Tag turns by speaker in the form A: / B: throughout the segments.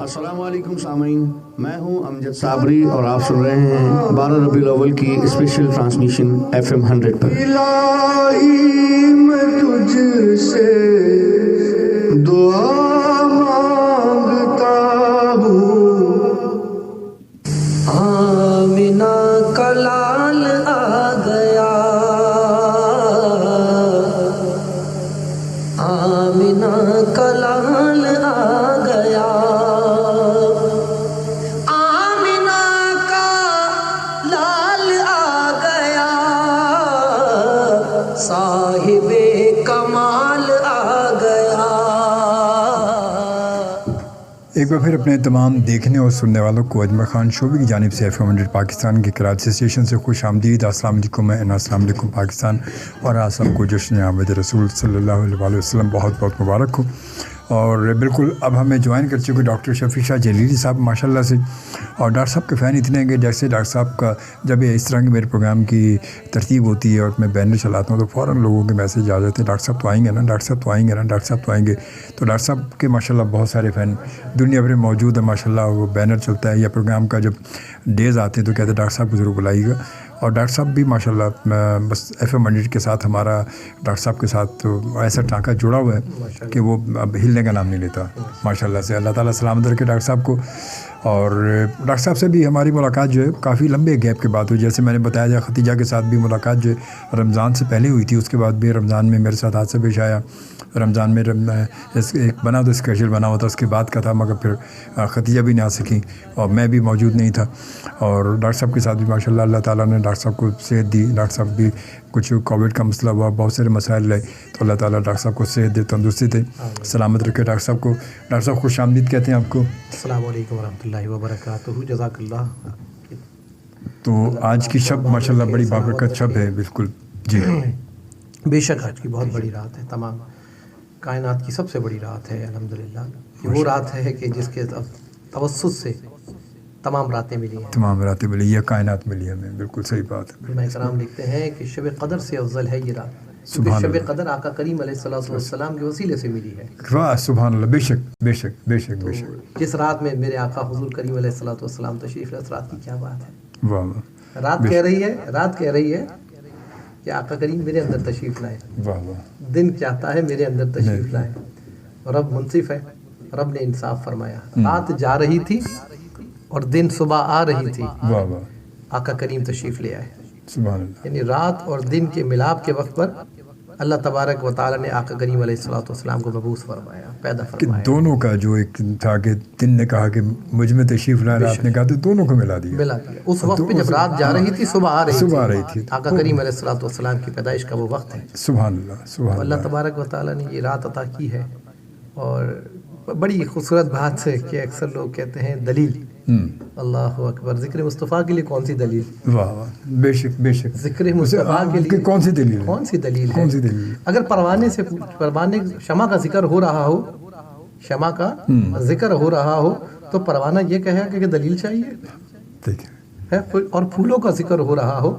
A: السلام علیکم سامعین، میں ہوں امجد صابری اور آپ سن رہے ہیں 12 ربیع الاول کی اسپیشل ٹرانسمیشن FM 100 پر۔
B: الہی میں تجھ سے دعا مانگتا ہوں، آمنہ کا لال آ گیا، آمنہ کا لال آ گیا، آمنہ کا لال آ گیا، صاحب کمال آ گیا۔
C: ایک بار پھر اپنے تمام دیکھنے اور سننے والوں کو اجمل خان شعبے کی جانب سے FM 100 پاکستان کے کراچی اسٹیشن سے خوش آمدید۔ السلام علیکم السلام علیکم پاکستان، اور آپ سب کو جشن آمد رسول صلی اللہ علیہ وسلم بہت بہت مبارک ہو۔ اور بالکل اب ہمیں جوائن کر چکے ڈاکٹر شفیع شاہ جلیلی صاحب ماشاءاللہ سے، اور ڈاکٹر صاحب کے فین اتنے ہیں کہ جیسے ڈاکٹر صاحب کا جب اس طرح کے میرے پروگرام کی ترتیب ہوتی ہے اور میں بینر چلاتا ہوں تو فوراً لوگوں کے میسیج آ جاتے ہیں، ڈاکٹر صاحب تو آئیں گے نا، ڈاکٹر صاحب تو آئیں گے نا، ڈاکٹر صاحب تو آئیں گے۔ تو ڈاکٹر صاحب کے ماشاءاللہ بہت سارے فین دنیا بھر میں موجود ہیں ماشاءاللہ۔ وہ بینر چلتا ہے یا پروگرام کا جب ڈیز آتے ہیں تو کہتے ہیں ڈاکٹر صاحب کو ضرور بلائیے گا۔ اور ڈاکٹر صاحب بھی ماشاءاللہ بس FM 100 کے ساتھ ہمارا ڈاکٹر صاحب کے ساتھ تو ایسا ٹانکا جڑا ہوا ہے کہ وہ اب ہلنے کا نام نہیں لیتا ماشاءاللہ سے۔ اللہ تعالیٰ سلامت رکھے ڈاکٹر صاحب کو۔ اور ڈاکٹر صاحب سے بھی ہماری ملاقات جو ہے کافی لمبے گیپ کے بعد ہوئی، جیسے میں نے بتایا جائے ختیجہ کے ساتھ بھی ملاقات جو ہے رمضان سے پہلے ہوئی تھی، اس کے بعد بھی رمضان میں میرے ساتھ حادثہ پیش آیا۔ رمضان میں ایک بنا تو اسکیجول بنا ہوا تھا، اس کے بعد کا تھا، مگر پھر ختیجہ بھی نہیں آ سکیں اور میں بھی موجود نہیں تھا۔ اور ڈاکٹر صاحب کے ساتھ بھی ماشاءاللہ اللہ تعالیٰ نے ڈاکٹر صاحب کو صحت دی۔ ڈاکٹر صاحب بھی کچھ کووڈ کا مسئلہ ہوا، بہت سارے مسائل رہے، تو اللہ تعالیٰ ڈاکٹر صاحب کو صحت دے، تندرستی دے، سلامت رکھے ڈاکٹر صاحب کو۔ ڈاکٹر صاحب خوش آمدید کہتے ہیں آپ کو۔
D: السلام علیکم ورحمۃ اللہ وبرکاتہ، جزاک اللہ۔
C: تو آج کی شب ماشاءاللہ بڑی بابرکت شب ہے، بالکل جی۔
D: بے شک آج کی بہت بڑی رات ہے، تمام کائنات کی سب سے بڑی رات ہے الحمدللہ۔ یہ وہ رات ہے کہ جس کے توسط سے تمام راتیں ملی ہیں،
C: تمام راتیں ملی، یہ کائنات ملی ہمیں، بالکل صحیح بات ہے۔
D: علماء کرام لکھتے ہیں کہ شب قدر سے افضل ہے یہ رات، کیونکہ
C: سبحان
D: شب
C: اللہ۔
D: قدر آقا کریم علیہ السلام کے وسیلے سے ملی ہے۔
C: واہ سبحان اللہ، بے شک بے شک بے شک بے شک۔
D: جس رات میں میرے آقا حضور کریم علیہ السلام تشریف لائے، اس رات کی کیا بات ہے۔
C: واہ واہ
D: رات کہہ رہی ہے کہ آقا کریم میرے اندر تشریف لائے،
C: واہ واہ،
D: دن چاہتا ہے میرے اندر تشریف لائے، رب منصف ہے، رب نے انصاف فرمایا۔ رات جا رہی تھی اور دن صبح آ رہی تھی،
C: واہ واہ،
D: آقا کریم تشریف لے آئے۔
C: سبحان اللہ۔
D: یعنی رات اور دن کے ملاپ کے وقت پر اللہ تبارک و تعالیٰ نے آقا کریم علیہ السلام کو مبعوث فرمایا، پیدا
C: کہ
D: فرمایا،
C: دونوں کا جو ایک تھا کہ دن نے کہا کہ مجھ میں تشریف لائے، رات نے کہا تو دونوں کو ملا دیا۔
D: ملا دیا۔ اس وقت پہ جب رات جا رہی تھی صبح آ رہی تھی، آقا کریم علیہ السلام کی پیدائش کا وہ وقت ہے۔
C: سبحان اللہ سبحان
D: اللہ
C: اللہ۔
D: تبارک و تعالیٰ نے یہ رات عطا کی ہے، اور بڑی خوبصورت بات ہے کہ اکثر لوگ کہتے ہیں دلیل، اللہ اکبر، ذکر مصطفیٰ کے لیے کون سی دلیل؟
C: واہ واہ، بے شک بے شک۔
D: ذکر مصطفیٰ کے لیے
C: کون سی دلیل ہے؟
D: کون سی دلیل ہے؟
C: کون سی دلیل؟
D: اگر پروانے شمع کا ذکر ہو رہا ہو، شمع کا ذکر ہو رہا ہو تو پروانہ یہ کہے کہ دلیل چاہیے
C: ٹھیک
D: ہے، اور پھولوں کا ذکر ہو رہا ہو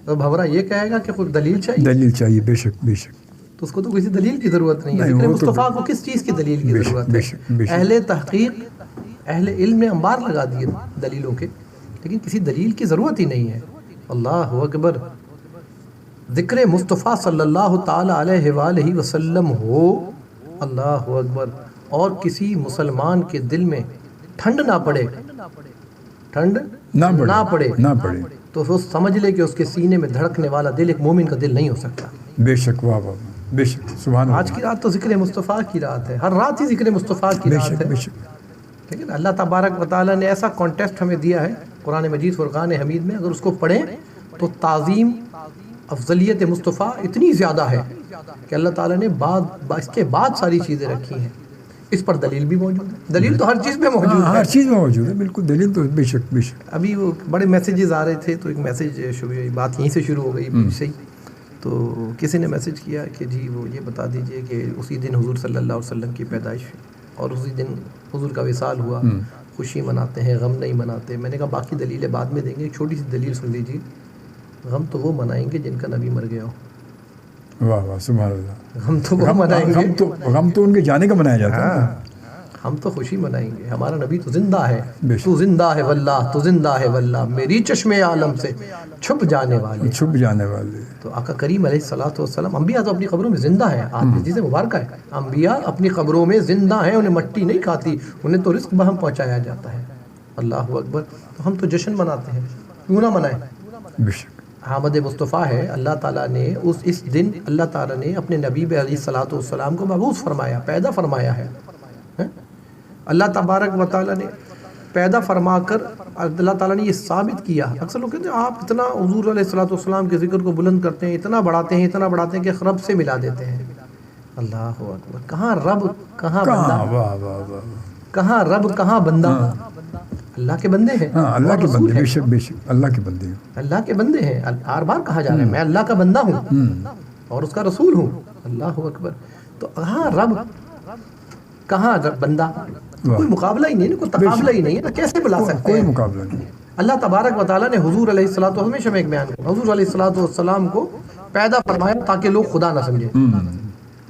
D: تو بھورا یہ کہے گا کہ کوئی دلیل چاہیے،
C: دلیل چاہیے، بے شک بے شک۔
D: تو اس کو تو کسی دلیل کی ضرورت نہیں ہے۔
C: نہیں،
D: ذکر
C: وہ تو
D: مصطفیٰ کو کس چیز کی دلیل کی
C: بے شک،
D: ضرورت
C: بے شک، بے
D: ہے؟
C: شک۔
D: اہل تحقیق، اہل علم نے انبار لگا دیے دلیلوں کے، لیکن کسی دلیل کی ضرورت ہی نہیں ہے۔ اللہ اکبر، ذکر مصطفیٰ صلی اللہ تعالی علیہ وآلہ وسلم ہو، اللہ اکبر، اور کسی مسلمان کے دل میں ٹھنڈ نہ پڑے، ٹھنڈ نہ پڑے تو وہ سمجھ لے کہ اس کے سینے میں دھڑکنے والا دل ایک مومن کا دل نہیں ہو سکتا۔
C: بے شک، واہ واہ، بے شک، سبحان اللہ۔
D: آج کی رات تو ذکر مصطفیٰ کی رات ہے، ہر رات ہی ذکر مصطفیٰ کی
C: بے
D: رات
C: شک
D: ہے،
C: بے شک۔
D: لیکن اللہ تبارک و تعالیٰ نے ایسا کانٹیکسٹ ہمیں دیا ہے قرآن مجید فرقان حمید میں، اگر اس کو پڑھیں تو تعظیم افضلیت مصطفیٰ اتنی زیادہ ہے کہ اللہ تعالیٰ نے اس کے بعد ساری چیزیں رکھی ہیں۔ اس پر دلیل بھی موجود ہے، دلیل تو ہر چیز میں موجود ہے،
C: ہر چیز میں موجود ہے، بالکل دلیل تو بے شک بے شک۔
D: ابھی وہ بڑے میسیجز آ رہے تھے تو ایک میسیج بات یہیں سے شروع ہو گئی صحیح، تو کسی نے میسیج کیا کہ جی وہ یہ بتا دیجئے کہ اسی دن حضور صلی اللہ علیہ وسلم کی پیدائش اور اسی دن حضور کا وصال ہوا، خوشی مناتے ہیں، غم نہیں مناتے۔ میں نے کہا باقی دلیلیں بعد میں دیں گے، چھوٹی سی دلیل سن لیجیے، غم تو وہ منائیں گے جن کا نبی مر گیا ہو۔
C: واہ واہ، سبحان اللہ۔
D: غم تو وہ منائیں گے،
C: غم تو ان کے جانے کا منایا جاتا ہے۔
D: ہم تو خوشی منائیں گے، ہمارا نبی تو زندہ ہے،
C: بے شک۔
D: تو زندہ ہے واللہ، تو زندہ ہے واللہ، میری چشم عالم سے چھپ جانے والے۔
C: چھپ جانے والے۔
D: تو آقا کریم علیہ الصلوۃ والسلام، انبیاء تو اپنی قبروں میں زندہ ہیں، حدیث مبارکہ ہے، انبیاء اپنی قبروں میں زندہ ہیں، انہیں مٹی نہیں کھاتی، انہیں تو رزق بہم پہنچایا جاتا ہے۔ اللہ اکبر۔ تو ہم تو جشن مناتے ہیں، کیوں نہ منائیں؟
C: بے شک۔
D: آمد مصطفیٰ ہے، اللہ تعالیٰ نے اس دن اللہ تعالیٰ نے اپنے نبی علیہ الصلوۃ والسلام کو مبعوث فرمایا، پیدا فرمایا ہے۔ اللہ تبارک و تعالیٰ نے پیدا فرما کر اللہ تعالیٰ نے یہ ثابت کیا۔ اکثر لوگ کہتے ہیں آپ اتنا حضور علیہ الصلوۃ والسلام کے ذکر کو بلند کرتے ہیں، اتنا بڑھاتے ہیں کہ رب سے ملا دیتے ہیں۔ اللہ اکبر۔ کہاں رب کہاں بندہ،
C: واہ واہ واہ۔
D: کہاں رب کہاں بندہ؟ اللہ کے بندے ہیں،
C: ہاں اللہ کے
D: رسول
C: بندے،
D: ہیں،
C: بے شک بے شک اللہ کے بندے ہیں۔
D: اللہ کے بندے ہیں۔ ہر بار کہا جا رہا ہے میں اللہ کا بندہ ہوں اور اس کا رسول ہوں۔ اللہ اکبر۔ تو کہاں رب کہاں بندہ؟ کوئی مقابلہ ہی نہیں ہے، کوئی تقابلہ ہی نہیں ہے، کیسے بلا سکتے
C: کوئی
D: ہیں؟
C: مقابلہ نہیں۔
D: اللہ تبارک و تعالیٰ نے حضور علیہ الصلوۃ والسلام، ہمیشہ میں ایک بیان کروں، حضور علیہ الصلوۃ والسلام کو پیدا فرمایا تاکہ لوگ خدا نہ سمجھے،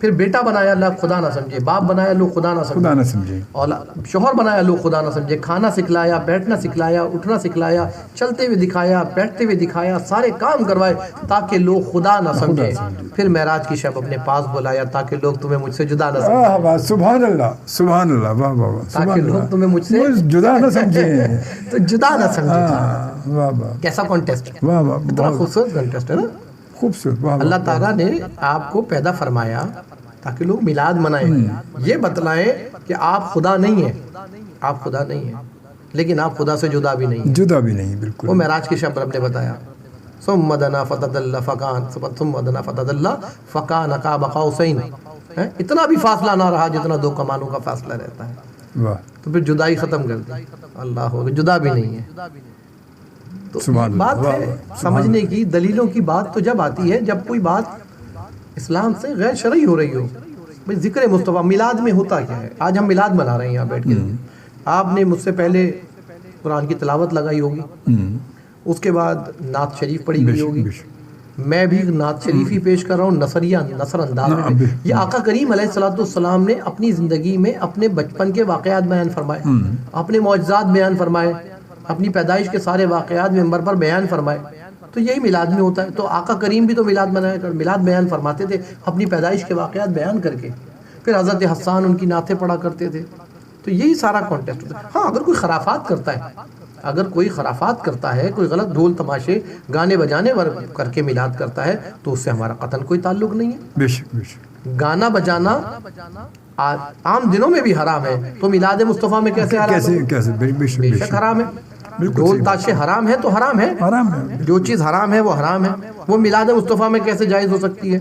D: پھر بیٹا بنایا اللہ خدا نہ سمجھے، باپ بنایا لوگ خدا نہ
C: خدا
D: سمجھے،
C: نہ سمجھے،
D: اور شوہر بنایا لوگ خدا نہ سمجھے، کھانا سکھلایا، بیٹھنا سکھلایا، اٹھنا سکھلایا، چلتے ہوئے دکھایا، بیٹھتے ہوئے دکھایا، سارے کام کروائے تاکہ لوگ خدا نہ سمجھے۔ پھر معراج کی شب اپنے پاس بلایا تاکہ لوگ تمہیں مجھ سے جدا نہ سمجھے،
C: واہ واہ سبحان اللہ سبحان اللہ، واہ واہ واہ
D: تاکہ
C: سبحان
D: لوگ
C: اللہ،
D: تمہیں مجھ سے
C: جدا نہ سمجھے۔
D: تو جدا نہ سمجھے۔
C: ہاں واہ واہ
D: کیسا کانٹیسٹ ہے،
C: واہ واہ،
D: اتنا خوبصورت کانٹیسٹ ہے نا۔
C: خوبصورت، واہ واہ۔
D: اللہ تعالیٰ نے آپ کو پیدا فرمایا تاکہ لوگ میلاد منائیں، یہ بتلائیں کہ آپ خدا نہیں ہیں، آپ خدا نہیں ہیں، لیکن آپ خدا سے جدا بھی نہیں ہیں۔
C: جدا بھی نہیں، بالکل۔
D: وہ معراج کی شب رب نے بتایا، ثم دنا فتدلى ثم دنا فتدلى فكان قاب قوسين، اتنا بھی فاصلہ نہ رہا جتنا دو کمانوں کا فاصلہ رہتا ہے۔
C: واہ
D: تو پھر جدائی ختم کر دی، اللہ ہو جدا بھی نہیں ہے۔ تو
C: سبحان اللہ،
D: بات
C: واہ
D: ہے
C: واہ،
D: سمجھنے کی، دلیلوں کی بات تو جب آتی ہے جب کوئی بات اسلام سے غیر شرعی ہو رہی ہو۔ بھئی ذکر مصطفیٰ میلاد میں ہوتا کیا ہے؟ آج ہم میلاد منا رہے ہیں یہاں بیٹھ کے، آپ نے مجھ سے پہلے قرآن کی تلاوت لگائی ہوگی، اس کے بعد نعت شریف پڑھی ہوئی ہوگی، میں بھی نعت شریف ہی پیش کر رہا ہوں نثر انداز میں۔ یہ آقا کریم علیہ الصلوۃ والسلام نے اپنی زندگی میں اپنے بچپن کے واقعات بیان فرمائے، اپنے معجزات بیان فرمائے، اپنی پیدائش کے سارے واقعات ممبر پر بیان فرمائے۔ تو یہی میلاد میں ہوتا ہے۔ تو آقا کریم بھی تو میلاد بیان فرماتے تھے اپنی پیدائش کے واقعات بیان کر کے، پھر حضرت حسان ان کی نعتیں پڑھا کرتے تھے۔ تو یہی سارا کانٹیکسٹ ہوتا ہے۔ ہاں اگر کوئی خرافات کرتا ہے، اگر کوئی خرافات کرتا ہے، کوئی غلط ڈھول تماشے گانے بجانے کر کے میلاد کرتا ہے تو اس سے ہمارا قطعاً کوئی تعلق نہیں ہے۔
C: بے شک بے شک۔
D: گانا بجانا عام دنوں میں بھی حرام ہے، تو میلاد مصطفیٰ میں کیسے حرام
C: کیسے
D: ہے؟
C: کیسے بے شک
D: بے
C: بے
D: شک
C: شک
D: حرام ہے۔
C: بالکل
D: ڈھول
C: صحیح۔
D: تاشے حرام ہے تو حرام ہے،
C: حرام ہے۔
D: جو چیز حرام ہے وہ حرام ہے، وہ میلاد مصطفیٰ میں کیسے جائز ہو سکتی ہے؟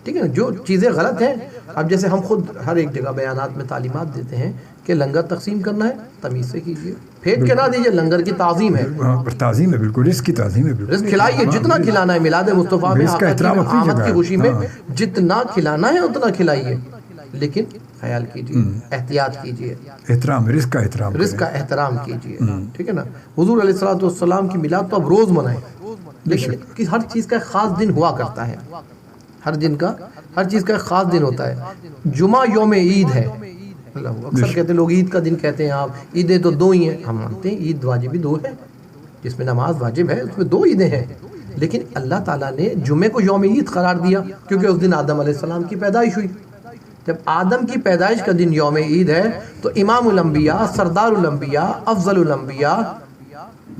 D: ٹھیک ہے نا، جو چیزیں غلط ہیں۔ اب جیسے ہم خود ہر ایک جگہ بیانات میں تعلیمات دیتے ہیں کہ لنگر تقسیم کرنا ہے تمیز سے کیجیے، پھینک کے نہ دیجیے، لنگر کی تعظیم ہے،
C: ہاں تعظیم ہے، بالکل رزق کی تعظیم ہے، بالکل
D: رزق کھلائیے جتنا کھلانا ہے۔ میلاد مصطفیٰ میں
C: رزق کا
D: آقا
C: احترام
D: کی
C: اپنی
D: آمد
C: جگہ
D: کی
C: ہے۔
D: خوشی میں
C: ہاں۔
D: جتنا کھلانا ہے اتنا کھلائیے، لیکن خیال کیجیے، احتیاط کیجیے،
C: احترام، رزق کا احترام
D: رزق کا احترام کیجیے، ٹھیک ہے نا۔ حضور علیہ الصلوۃ والسلام کی میلاد تو اب روز منائیں، لیکن کہ ہر چیز کا ایک خاص دن ہوا کرتا ہے، ہر چیز کا ایک خاص دن ہوتا ہے۔ جمعہ یوم عید ہے، اللہ اکثر کہتے ہیں لوگ عید کا دن کہتے ہیں آپ، عیدیں تو دو ہی ہیں، ہم مانتے ہیں عید واجبی دو ہے، جس میں نماز واجب ہے اس میں دو عیدیں ہیں، لیکن اللہ تعالیٰ نے جمعے کو یوم عید قرار دیا کیونکہ اس دن آدم علیہ السلام کی پیدائش ہوئی۔ جب آدم کی پیدائش کا دن یوم عید ہے تو امام الانبیاء، سردار الانبیاء، افضل الانبیاء،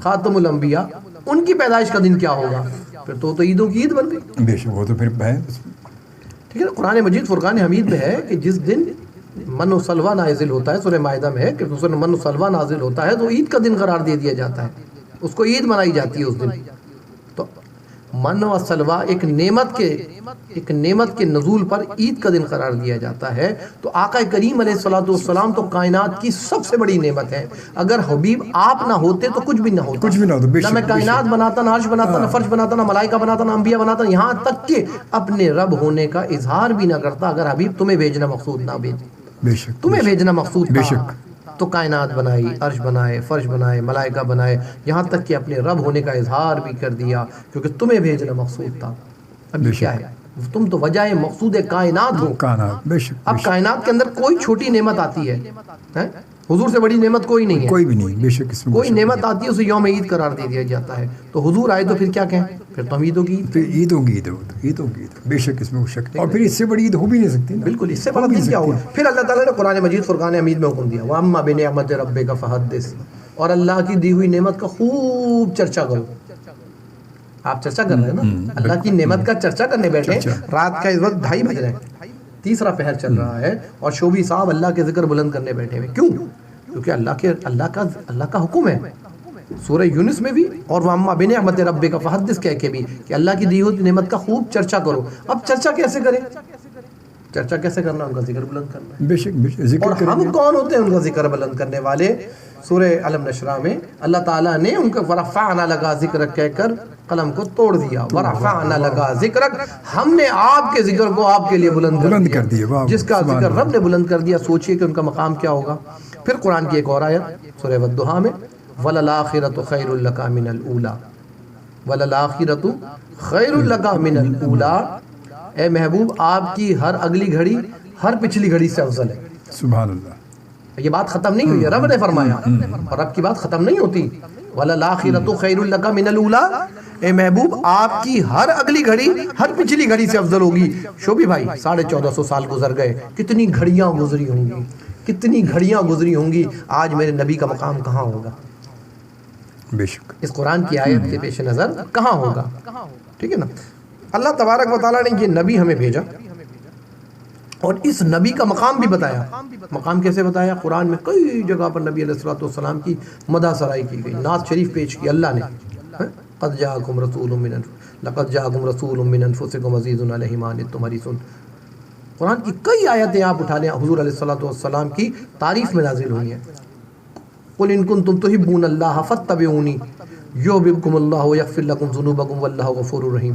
D: خاتم الانبیاء، ان کی پیدائش کا دن کیا ہوگا؟ پھر تو عیدوں کی عید بن گئی۔
C: بے شک، وہ تو پھر ہے۔
D: ٹھیک ہے نا، قرآن مجید فرقان حمید میں ہے کہ جس دن من و سلوہ نازل ہوتا ہے، سورہ مائدہ میں ہے کہ اس دن من و سلوہ نازل ہوتا ہے تو عید کا دن قرار دے دیا جاتا ہے، اس کو عید منائی جاتی ہے اس دن۔ تو من و سلوہ ایک نعمت کے نزول پر عید کا دن قرار دیا جاتا ہے۔ تو آقا کریم علیہ الصلوۃ والسلام تو کائنات کی سب سے بڑی نعمت ہے۔ اگر حبیب آپ نہ ہوتے تو کچھ بھی نہ ہوتا،
C: کچھ بھی نہ ہوتا، بے
D: نہ
C: شک،
D: میں کائنات بناتا، نہ عرش بناتا، نہ فرش بناتا، نہ ملائکہ بناتا، نہ انبیاء بناتا، یہاں تک کہ اپنے رب ہونے کا اظہار بھی نہ کرتا اگر حبیب تمہیں بھیجنا مقصود نہ
C: بے شک
D: تمہیں بھیجنا مقصود
C: بے
D: تھا
C: شک۔
D: تو کائنات بنائی، عرش بنائے، فرش بنائے، ملائکہ بنائے، یہاں تک کہ اپنے رب ہونے کا اظہار بھی کر دیا کیونکہ تمہیں بھیجنا مقصود تھا۔ اب یہ کیا ہے؟ تم تو وجہ مقصود کائنات ہو.
C: کائنات بے شک
D: اب کائنات کے اندر کوئی چھوٹی نعمت آتی ہے, حضور سے بڑی نعمت کوئی نہیں ہے,
C: کوئی بھی نہیں, بے شک اس میں
D: کوئی نعمت آتی ہے اسے یوم عید قرار دے دیا جاتا ہے. تو حضور آئے تو پھر کیا کہیں, پھر تو ہم عیدوں کی عید,
C: پھر عید ہوگی, عید ہوگی, بے شک اس میں کوئی شک نہیں. اور پھر اس سے بڑی عید ہو بھی نہیں سکتی نا.
D: بالکل, اس سے بڑا دن کیا ہوگا. پھر اللہ تعالیٰ نے قرآن مجید فرقان حمید میں حکم دیا, وَأَمَّا بِنِعْمَتِ رَبِّكَ فَحَدِّثْ, اور اللہ کی دی ہوئی نعمت کا خوب چرچا کرو. آپ چرچا کر رہے ہیں نا, اللہ کی نعمت کا چرچا کرنے بیٹھے. رات کا اس وقت 2:30 بج رہے ہیں, تیسرا پہر چل رہا ہے, اور شوبی صاحب اللہ کے ذکر بلند کرنے بیٹھے ہوئے. کیوں؟ کیونکہ اللہ کا حکم ہے. سورہ یونس میں بھی اور وَأَمَّا بِنِعْمَتِ رَبِّكَ فَحَدِّثْ کہہ کے بھی کہ اللہ کی دی ہوئی نعمت کا خوب چرچا کرو. اب چرچا کیسے کریں؟ چرچا کیسے کرنا, ان کا ذکر بلند کرنا ہے.
C: بے شک ذکر
D: اور ہم کون ہوتے ہیں ان کا ذکر بلند کرنے والے؟ سورہ علم نشرہ میں اللہ تعالیٰ نے ان کا وَرَفَعْنَا لَكَ ذِكْرَكَ کہہ کر قلم کو توڑ دیا. وَرَفَعْنَا لَكَ ذِكْرَكَ, ہم نے آپ کے ذکر کو آپ کے لیے بلند کر دیا. جس کا ذکر رب نے بلند کر دیا, سوچئے کہ ان کا مقام کیا ہوگا. پھر قرآن کی ایک اور آیت سورہ والضحیٰ میں, وَلَلْآخِرَةُ خَيْرٌ لَكَ مِنَ الْأُولَىٰ, وَلَلْآخِرَةُ خَيْرٌ لَكَ مِنَ الْأُولَىٰ, اے محبوب آپ کی ہر اگلی گھڑی ہر پچھلی گھڑی سے افضل ہے.
C: سبحان اللہ.
D: یہ بات ختم نہیں ہوئی, رب نے فرمایا, اور رب کی بات ختم نہیں ہوتی. وَلَلْآخِرَةُ خَيْرٌ لَكَ مِنَ الْأُولَىٰ, اے محبوب آپ کی ہر اگلی گھڑی ہر پچھلی گھڑی سے افضل ہوگی. شوبی بھائی 1450 سال گزر گئے, کتنی گھڑیاں گزری ہوں گی, کتنی گھڑیاں گزری ہوں گی. آج میرے نبی کا مقام کہاں ہوگا؟
C: بے شک
D: اس قرآن کی آیت کے پیش نظر کہاں ہوگا؟ ٹھیک ہے نا. اللہ تبارک و تعالیٰ نے یہ نبی ہمیں بھیجا, اور اس نبی کا مقام بھی بتایا. مقام کیسے بتایا؟ قرآن میں کئی جگہ پر نبی علیہ السلام کی مدح سرائی کی گئی, نعت شریف پیش کی اللہ نے. قد جاءکم رسول من لقد جاءکم رسول من انفسکم عزیز علیہ ما عنتم حریص. قرآن کی کئی آیتیں آپ اٹھا لیں, حضور علیہ السلام کی تعریف میں نازل ہوئی ہیں. قل ان کنتم تحبون اللہ فاتبعونی یحببکم اللہ ویغفر لکم ذنوبکم واللہ غفور رحیم.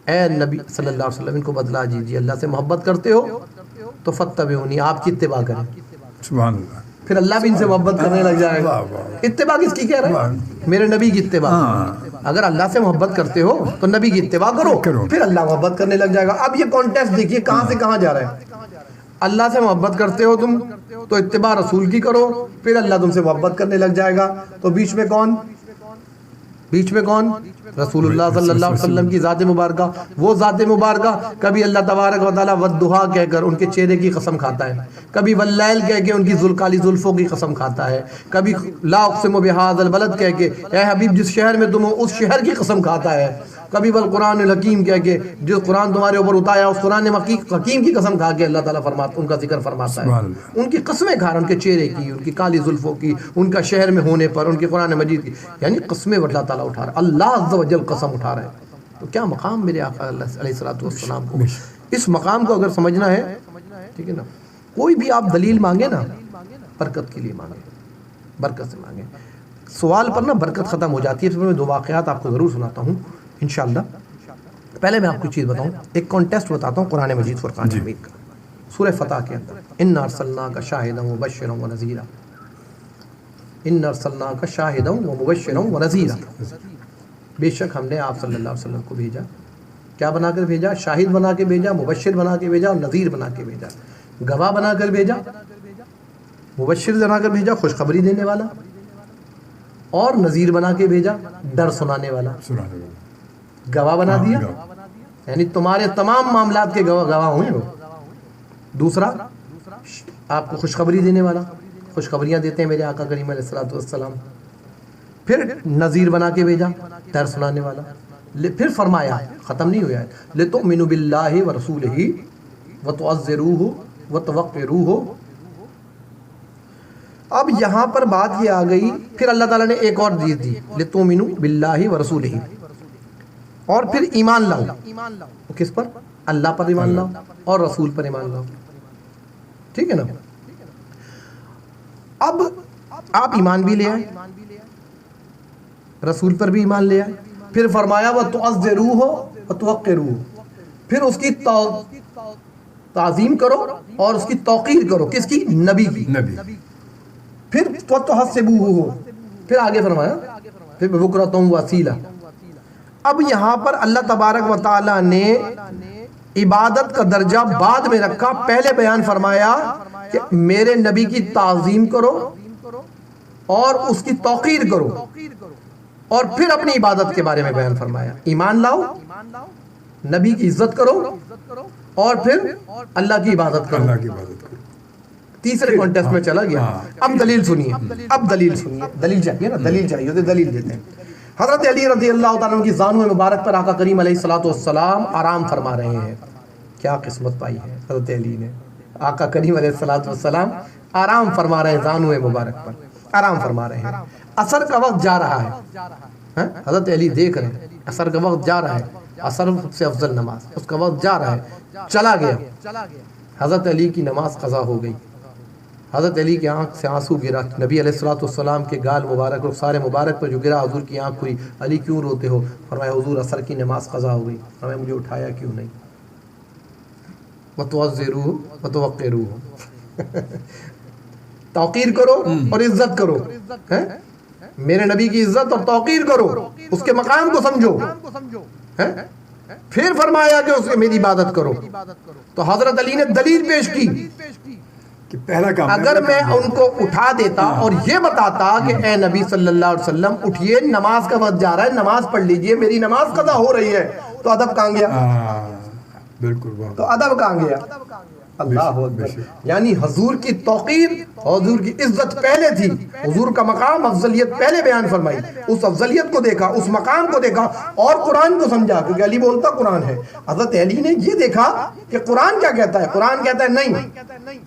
D: اے نبی صلی اللہ علیہ وسلم, ان کو بدلا دیجیے, اللہ سے محبت کرتے ہو تو فاتبعونی, آپ کی اتباع کریں.
C: سبحان اللہ.
D: پھر اللہ بھی ان سے محبت کرنے لگ جائے گا. اتباع کس کی کہہ رہے ہیں؟ میرے نبی کی اتباع. اگر اللہ سے محبت کرتے ہو تو نبی کی اتباع کرو, پھر اللہ محبت کرنے لگ جائے گا. اب یہ کانٹیکسٹ دیکھیے کہاں سے کہاں جا رہا ہے. اللہ سے محبت کرتے ہو تم تو اتباع رسول کی کرو, پھر اللہ تم سے محبت کرنے لگ جائے گا. تو بیچ میں کون؟ بیچ میں کون؟ رسول اللہ صلی اللہ علیہ وسلم کی ذات مبارکہ. وہ ذات مبارکہ کبھی اللہ تبارک و تعالیٰ والضحیٰ کہہ کر ان کے چہرے کی قسم کھاتا ہے, کبھی واللیل کہہ کے ان کی کالی زلفوں کی قسم کھاتا ہے, کبھی لا اقسم بہذا البلد کہہ کے اے حبیب جس شہر میں تم ہو اس شہر کی قسم کھاتا ہے, کبھی والقرآن الحکیم کہہ کے جو قرآن تمہارے اوپر اتایا اس قرآن حکیم کی قسم کھا کے اللہ تعالیٰ فرماتا, ان کا ذکر فرماتا ہے. ان کی قسمیں کھا رہا, ان کے چہرے کی, ان کی کالی زلفوں کی, ان کا شہر میں ہونے پر, ان کے قرآن مجید کی, یعنی قسمیں اللہ تعالیٰ اٹھا رہا ہے. اللہ عز و جل قسم اٹھا رہا ہے. تو کیا مقام میرے آقا علیہ السلام کو, اس مقام کو اگر سمجھنا ہے, ٹھیک ہے نا, کوئی بھی آپ دلیل مانگے نا برکت کے لیے مانگے, برکت سے مانگے. سوال پر نا برکت ختم ہو جاتی ہے. پھر میں 2 واقعات آپ کو ضرور سناتا ہوں انشاءاللہ. پہلے میں آپ کو چیز بتاؤں, ایک کانٹیسٹ بتاتا ہوں قرآن مجید فرقان حمید کا, سورہ فتح کے اندر. انا ارسلناک شاہدا ومبشرا ونذیرا, انا ارسلناک شاہدا ومبشرا ونذیرا, بے شک ہم نے آپ صلی اللہ علیہ وسلم کو بھیجا. کیا بنا کر بھیجا؟ شاہد بنا کے بھیجا, مبشر بنا کے بھیجا, اور نذیر بنا کے بھیجا. گواہ بنا کر بھیجا, مبشر بنا کر بھیجا خوشخبری دینے والا, اور نذیر بنا کے بھیجا ڈر سنانے والا. گواہ بنا دیا یعنی تمہارے تمام معاملات کے گواہ ہوئے ہو. دوسرا آپ کو خوشخبری دینے والا, خوشخبریاں دیتے ہیں میرے آقا کریم علیہ السلام. پھر نذیر بنا کے بھیجا, ڈر سنانے والا. پھر فرمایا, ختم نہیں ہوا ہے, لِتُؤْمِنُوا بِاللَّهِ وَرَسُولِهِ وَتُعَزِّرُوهُ وَتُوَقِّرُوهُ. اب یہاں پر بات یہ آ گئی, پھر اللہ تعالیٰ نے ایک اور چیز دی, لِتُؤْمِنُوا بِاللَّهِ وَرَسُولِهِ, اور پھر ایمان لاؤ. کس پر؟ اللہ پر ایمان لاؤ اور رسول پر ایمان لاؤ. ٹھیک ہے نا. اب آپ ایمان بھی لے آئے, رسول پر بھی ایمان لے آئے. پھر فرمایا وَتُعَزِّرُوهُ وَتُوَقِّرُوهُ, پھر اس کی تعظیم کرو اور اس کی توقیر کرو. کس کی؟ نبی کی. پھر وَتُحَسِّبُوهُ, پھر آگے فرمایا پھر بُكْرَةً وَأَصِيلًا. اب یہاں پر اللہ تبارک و تعالیٰ نے عبادت کا درجہ بعد میں رکھا، پہلے بیان فرمایا کہ میرے نبی کی تعظیم کرو اور اس کی توقیر کرو، اور پھر اپنی عبادت کے بارے میں بیان فرمایا، ایمان لاؤ، نبی کی عزت کرو، اور پھر اللہ کی عبادت کرو۔
C: اللہ کی عبادت کرو۔
D: تیسرے کانٹیکسٹ میں چلا گیا۔ اب دلیل سنیے، اب دلیل سنیے، دلیل چاہیے نا، دلیل چاہیے تو دلیل دیتے ہیں۔ حضرت علی رضی اللہ تعالیٰ عنہ کی زانو مبارک پر آقا کریم علیہ الصلوۃ والسلام آرام فرما رہے ہیں۔ کیا قسمت پائی ہے حضرت علی نے، آقا کریم علیہ الصلوۃ والسلام آرام فرما رہے ہیں، زانو مبارک پر آرام فرما رہے ہیں۔ عصر کا وقت جا رہا ہے، حضرت علی دیکھ رہے ہیں عصر کا وقت جا رہا ہے، عصر سے افضل نماز، اس کا وقت جا رہا ہے، چلا گیا۔ حضرت علی کی نماز قضا ہو گئی۔ حضرت علی کی آنکھ سے آنسو گرا، نبی علیہ الصلوۃ والسلام کے گال مبارک اور سارے مبارک پر جو گرا، حضور کی آنکھ ہوئی، علی کیوں روتے ہو؟ فرمایا حضور عصر کی نماز قضا ہو گئی۔ فرمایا مجھے اٹھایا کیوں نہیں؟ وَتُعَزِّرُوهُ وَتُوَقِّرُوهُ، توقیر کرو اور عزت کرو، میرے نبی کی عزت اور توقیر کرو، اس کے مقام کو سمجھو۔ پھر فرمایا کہ اس کے میری عبادت کرو۔ تو حضرت علی نے دلیل پیش کی
C: کہ پہلا کام
D: اگر میں ان کو اٹھا دیتا اور یہ بتاتا کہ اے نبی صلی اللہ علیہ وسلم اٹھئے، نماز کا وقت جا رہا ہے، نماز پڑھ لیجئے، میری نماز قضا ہو رہی ہے، تو ادب کہاں گیا؟
C: بالکل،
D: تو ادب کہاں گیا؟ اللہ اکبر۔ یعنی حضور کی توقیر، حضور کی عزت پہلے تھی، حضور کا مقام، افضلیت پہلے بیان فرمائی، اس افضلیت کو دیکھا، اس مقام کو دیکھا، اور قرآن کو سمجھا، کیونکہ علی بولتا قرآن ہے۔ حضرت علی نے یہ دیکھا کہ قرآن کیا کہتا ہے۔ قرآن کہتا ہے نہیں،